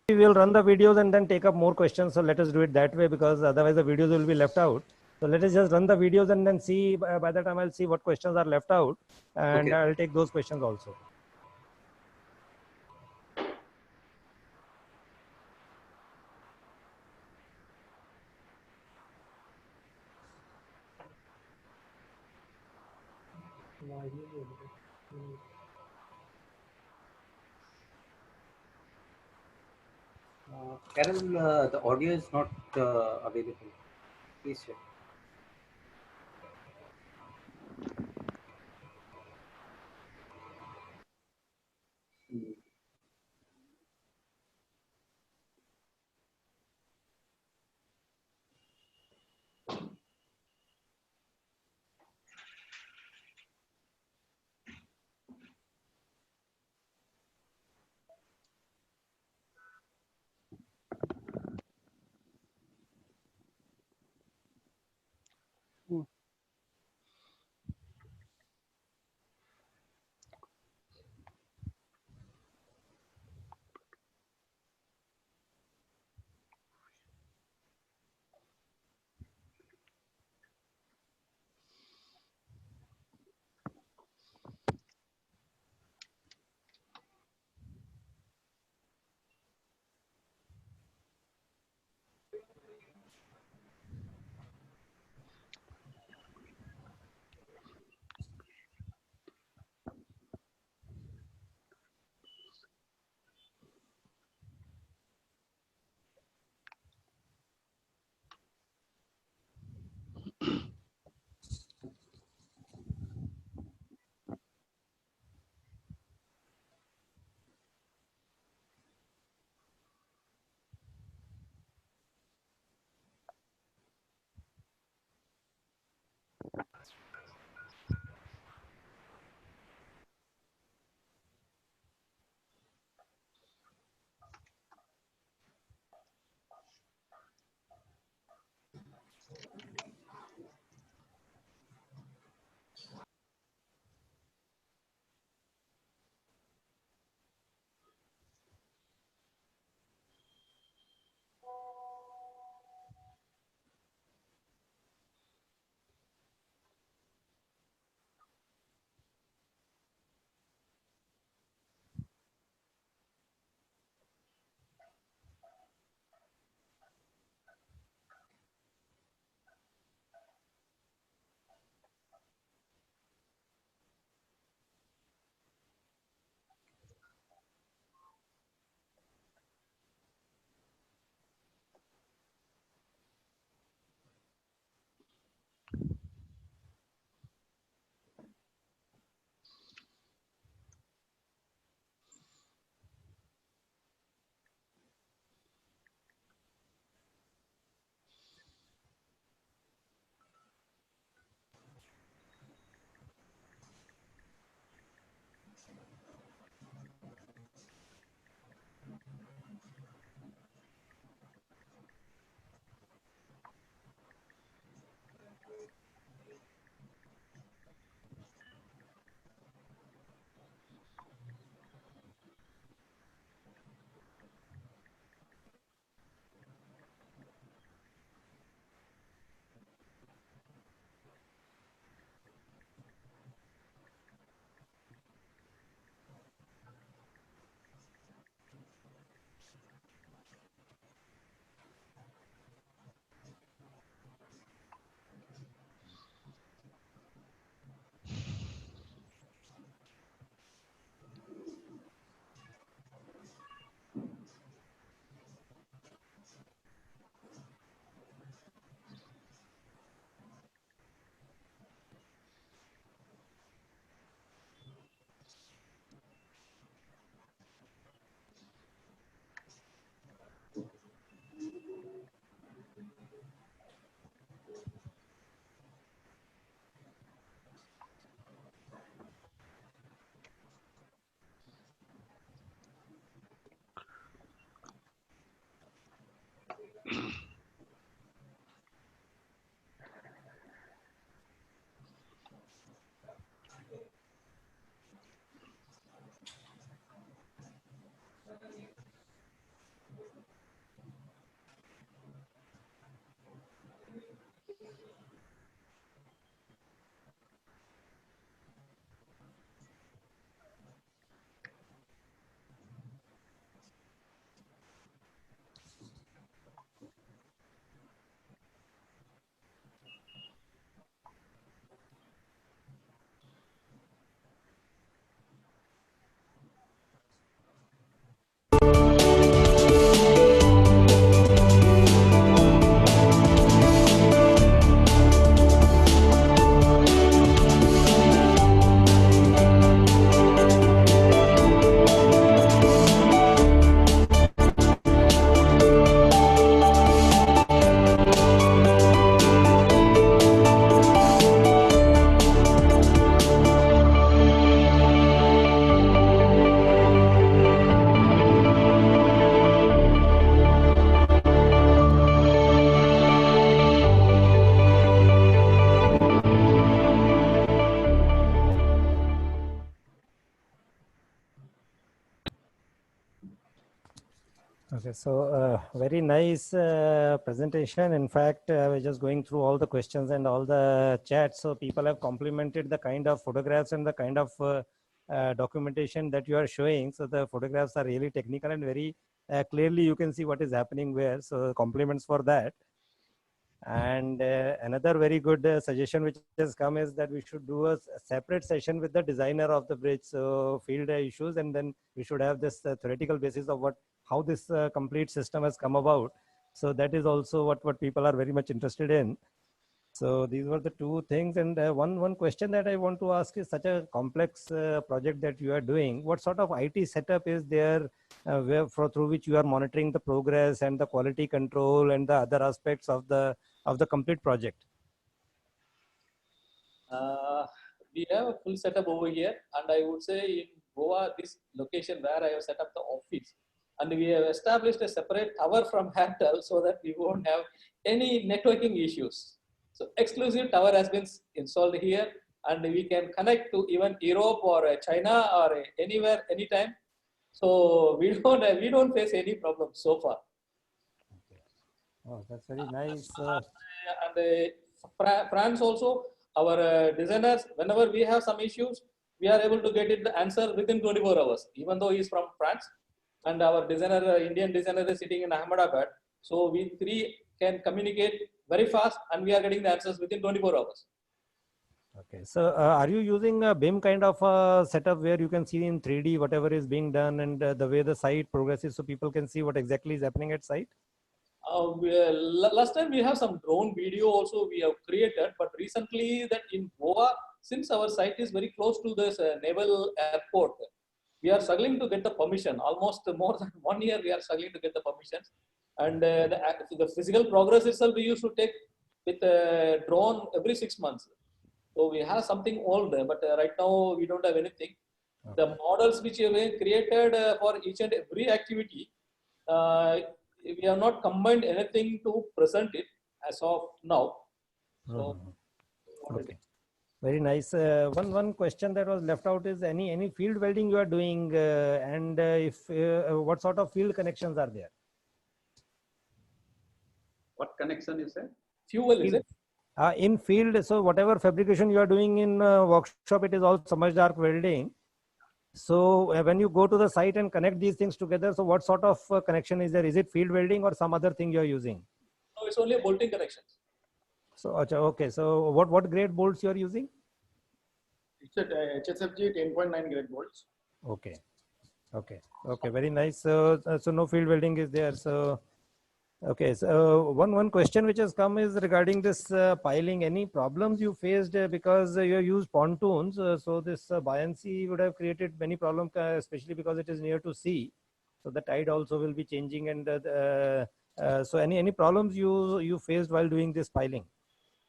We will run the videos and then take up more questions. So let us do it that way, because otherwise the videos will be left out. So let us just run the videos and then see, by the time I'll see what questions are left out, and Okay. I'll take those questions also. Carol, the audio is not available. Please check. Okay, so very nice presentation. In fact, I was just going through all the questions and all the chats. So people have complimented the kind of photographs and the kind of documentation that you are showing. So the photographs are really technical and very clearly you can see what is happening where. So compliments for that. And another very good suggestion which has come is that we should do a separate session with the designer of the bridge, so field issues, and then we should have this theoretical basis of how this complete system has come about. So that is also what people are very much interested in. So these were the two things. And one question that I want to ask is, such a complex project that you are doing, what sort of IT setup is there through which you are monitoring the progress and the quality control and the other aspects of the complete project? We have a full setup over here, and I would say in Goa, this location where I have set up the office, and we have established a separate tower from Airtel so that we won't have any networking issues. So exclusive tower has been installed here, and we can connect to even Europe or China or anywhere, anytime. So we don't face any problem so far. Oh, that's very nice. And France also, our designers, whenever we have some issues, we are able to get it the answer within 24 hours, even though he is from France. And our designer, Indian designer, is sitting in Ahmedabad. So we three can communicate very fast, and we are getting the answers within 24 hours. Okay, so are you using a BIM kind of a setup where you can see in 3D whatever is being done and the way the site progresses, so people can see what exactly is happening at site? Last time we have some drone video also we have created, but recently that in Goa, since our site is very close to this naval airport, we are struggling to get the permission. Almost more than 1 year we are struggling to get the permissions. And the physical progress itself we used to take with a drone every 6 months. So we have something old, but right now we don't have anything. Okay. The models which we have created for each and every activity, we have not combined anything to present it as of now. So, okay. Very nice. One question that was left out is any field welding you are doing, and if what sort of field connections are there? What connection is there? Fuel, is it? In field, so whatever fabrication you are doing in workshop, it is all submerged arc welding. So when you go to the site and connect these things together, so what sort of connection is there? Is it field welding or some other thing you are using? No, it's only a bolting connections. So okay, so what grade bolts you are using? It's a HSFG 10.9 grade bolts. Okay, very nice. So no field welding is there. So okay, so one question which has come is regarding this piling. Any problems you faced because you used pontoons? So this buoyancy would have created many problems, especially because it is near to sea. So the tide also will be changing, and so any problems you faced while doing this piling?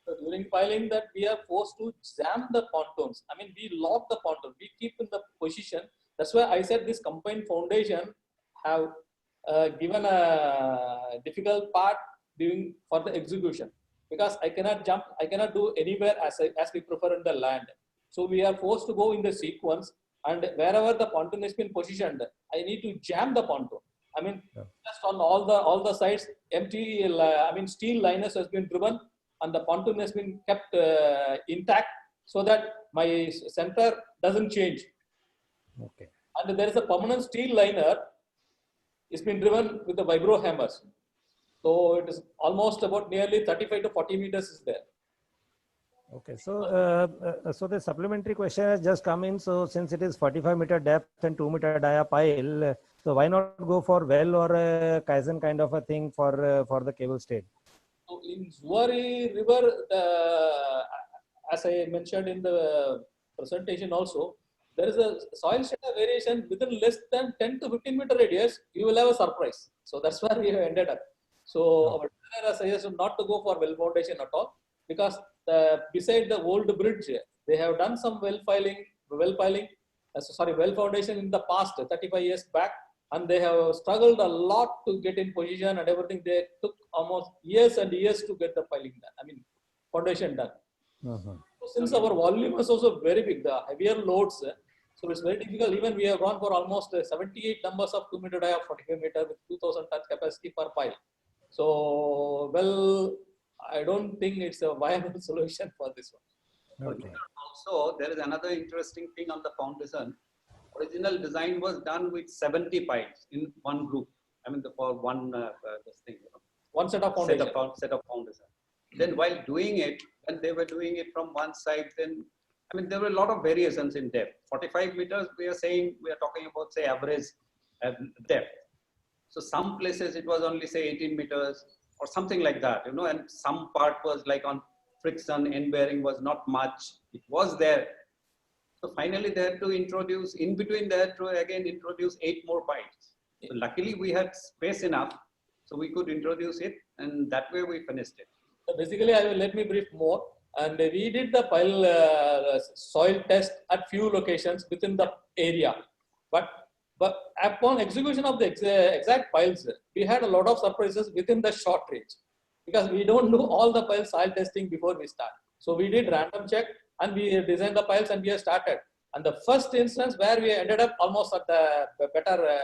So during piling, that we are forced to jam the pontoons. I mean, we lock the pontoon, we keep in the position. That's why I said this combined foundation have given a difficult part for the execution, because I cannot jump, I cannot do anywhere as we prefer in the land. So we are forced to go in the sequence, and wherever the pontoon has been positioned, I need to jam the pontoon. I mean, just on all the sides, empty, steel liners has been driven, and the pontoon has been kept intact so that my center doesn't change. Okay. And there is a permanent steel liner. It's been driven with the vibro hammers. So it is almost about nearly 35 to 40 meters is there. Okay, so so the supplementary question has just come in. So since it is 45-meter depth and 2-meter dia pile, so why not go for well or a Kaizen kind of a thing for the cable stayed? So in Zuari River, as I mentioned in the presentation also, there is a soil strata variation within less than 10 to 15 meter radius. You will have a surprise. So that's where we have ended up. So our designer suggested not to go for well foundation at all, because beside the old bridge, they have done some well foundation in the past 35 years back, and they have struggled a lot to get in position and everything. They took almost years and years to get the piling done. I mean, foundation done. So since our volume is also very big, the heavier loads, So it's very difficult. Even we have gone for almost 78 numbers of 2 meter dia of 45 meter with 2000 tons capacity per pile. So, well, I don't think it's a viable solution for this one. Okay. Also, there is another interesting thing on the foundation. Original design was done with 70 piles in one group. I mean, for one this thing, you know, One set of foundation. set of foundation. Then while doing it, when they were doing it from one side, then I mean there were a lot of variations in depth. 45 meters, we are saying, we are talking about say average depth. So some places it was only say 18 meters or something like that, you know, and some part was like on friction, end bearing was not much. It was there. So finally they had to introduce, in between they had to again introduce 8 more piles. So luckily we had space enough, so we could introduce it, and that way we finished it. So basically, I will let me brief more. And we did the pile soil test at few locations within the area. But upon execution of the exact piles, we had a lot of surprises within the short range, because we don't do all the pile soil testing before we start. So we did random check and we designed the piles and we have started. And the first instance where we ended up almost at the better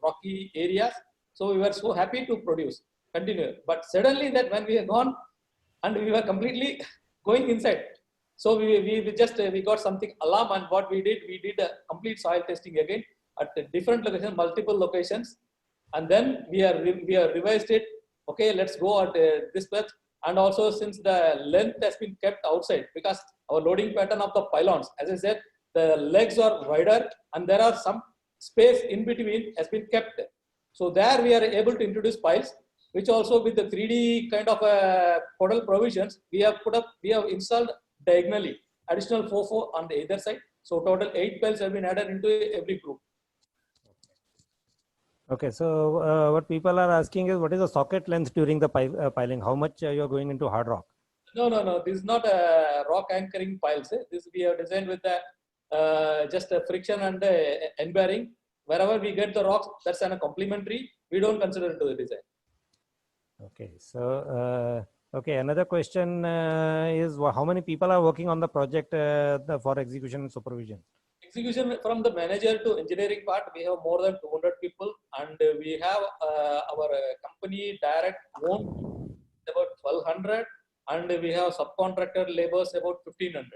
rocky areas. So we were so happy to produce, continue. But suddenly that when we had gone and we were completely going inside. So we got something alarm, and what we did a complete soil testing again at different locations, multiple locations. And then we are revised it. Okay, let's go at this path. And also since the length has been kept outside, because our loading pattern of the pylons, as I said, the legs are wider and there are some space in between has been kept. So there we are able to introduce piles, which also with the 3D kind of portal provisions, we have installed diagonally additional 4 on the either side. So total 8 piles have been added into every group. Okay, so what people are asking is, what is the socket length during the piling? How much you are going into hard rock? No. This is not a rock anchoring piles. This we have designed with the just a friction and end bearing. Wherever we get the rocks, that's a complementary. We don't consider it to the design. Okay, so okay, another question is, how many people are working on the project for execution and supervision? Execution from the manager to engineering part, we have more than 200 people, and we have our company direct owned about 1200, and we have subcontractor labors about 1500.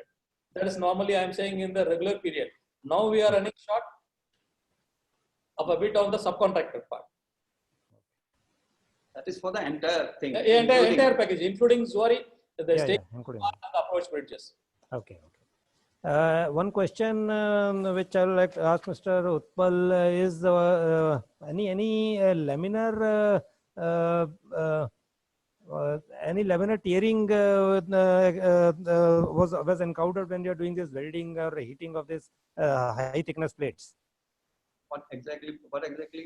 That is normally I am saying in the regular period. Now we are running short of a bit on the subcontractor part. That is for the entire thing. Entire package, including Zuari, the state including and the approach bridges. Okay. One question which I would like to ask Mr. Utpal is any laminar tearing was encountered when you are doing this welding or heating of this high thickness plates? What exactly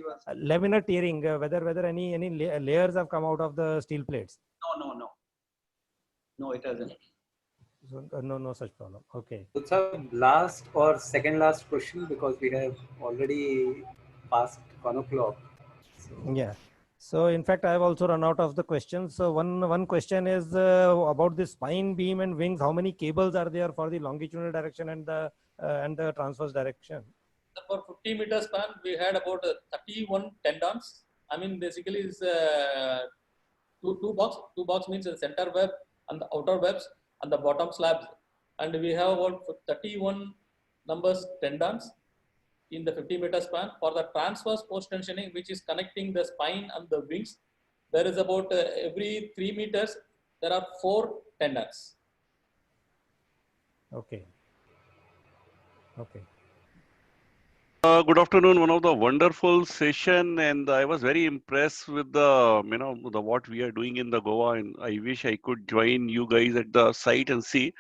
was? Laminar tearing, whether any layers have come out of the steel plates? No, it hasn't. So, no such problem. Okay. So it's a last or second last question, because we have already passed 1 o'clock. Yeah. So in fact, I have also run out of the questions. So one question is about the spine, beam, and wings. How many cables are there for the longitudinal direction and the transverse direction? For 50 meter span, we had about 31 tendons. I mean, basically, is two box. Two box means the center web and the outer webs and the bottom slabs. And we have about 31 numbers tendons in the 50 meter span. For the transverse post tensioning, which is connecting the spine and the wings, there is about every 3 meters, there are 4 tendons. Okay. Good afternoon. One of the wonderful session, and I was very impressed with the what we are doing in the Goa, and I wish I could join you guys at the site and see.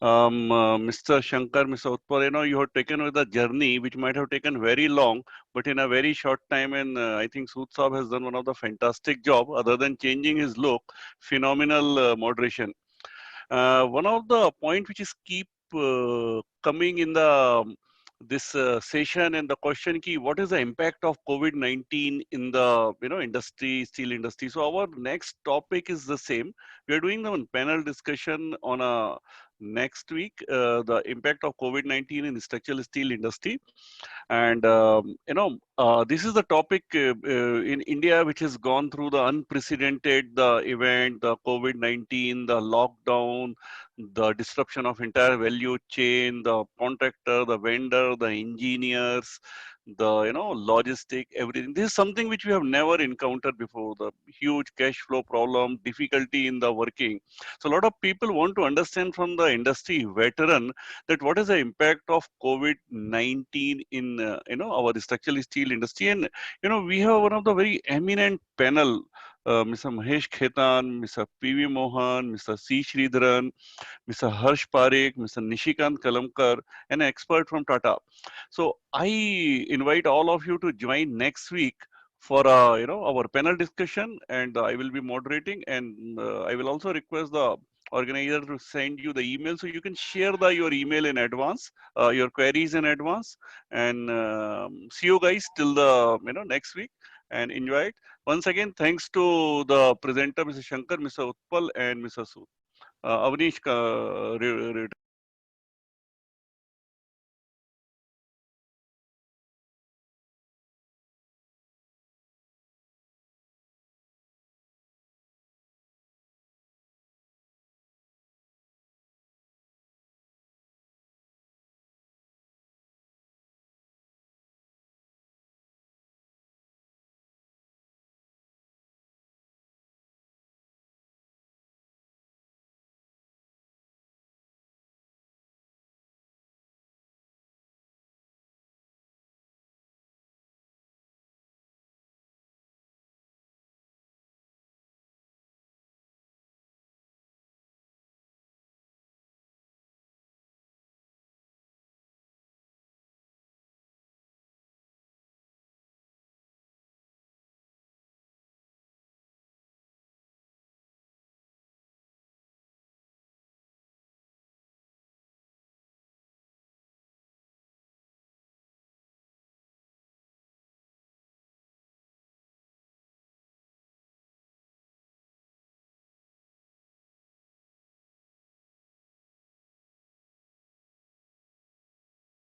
Mr. Shankar, Mr. Utpal, you have taken with the journey, which might have taken very long, but in a very short time. And I think Sood Saab has done one of the fantastic job, other than changing his look, phenomenal moderation. One of the point which is keep coming in the this session and the question key, what is the impact of COVID-19 in the industry, steel industry? So our next topic is the same. We are doing a panel discussion on a next week, the impact of COVID-19 in the structural steel industry. And this is the topic in India, which has gone through the unprecedented the event, the COVID-19, the lockdown, the disruption of entire value chain, the contractor, the vendor, the engineers, the logistic, everything. This is something which we have never encountered before. The huge cash flow problem, difficulty in the working. So a lot of people want to understand from the industry veteran that what is the impact of COVID-19 in our structural steel industry. And we have one of the very eminent panel, Mr. Mahesh Khetan, Mr. P.V. Mohan, Mr. C. Sridharan, Mr. Harsh Parekh, Mr. Nishikant Kalamkar, an expert from Tata. So I invite all of you to join next week for our panel discussion, and I will be moderating, and I will also request the organizer to send you the email so you can share your email in advance, your queries in advance, and see you guys till the next week and enjoy it. Once again, thanks to the presenter, Mr. Shankar, Mr. Utpal, and Mr. Sood. Avnish,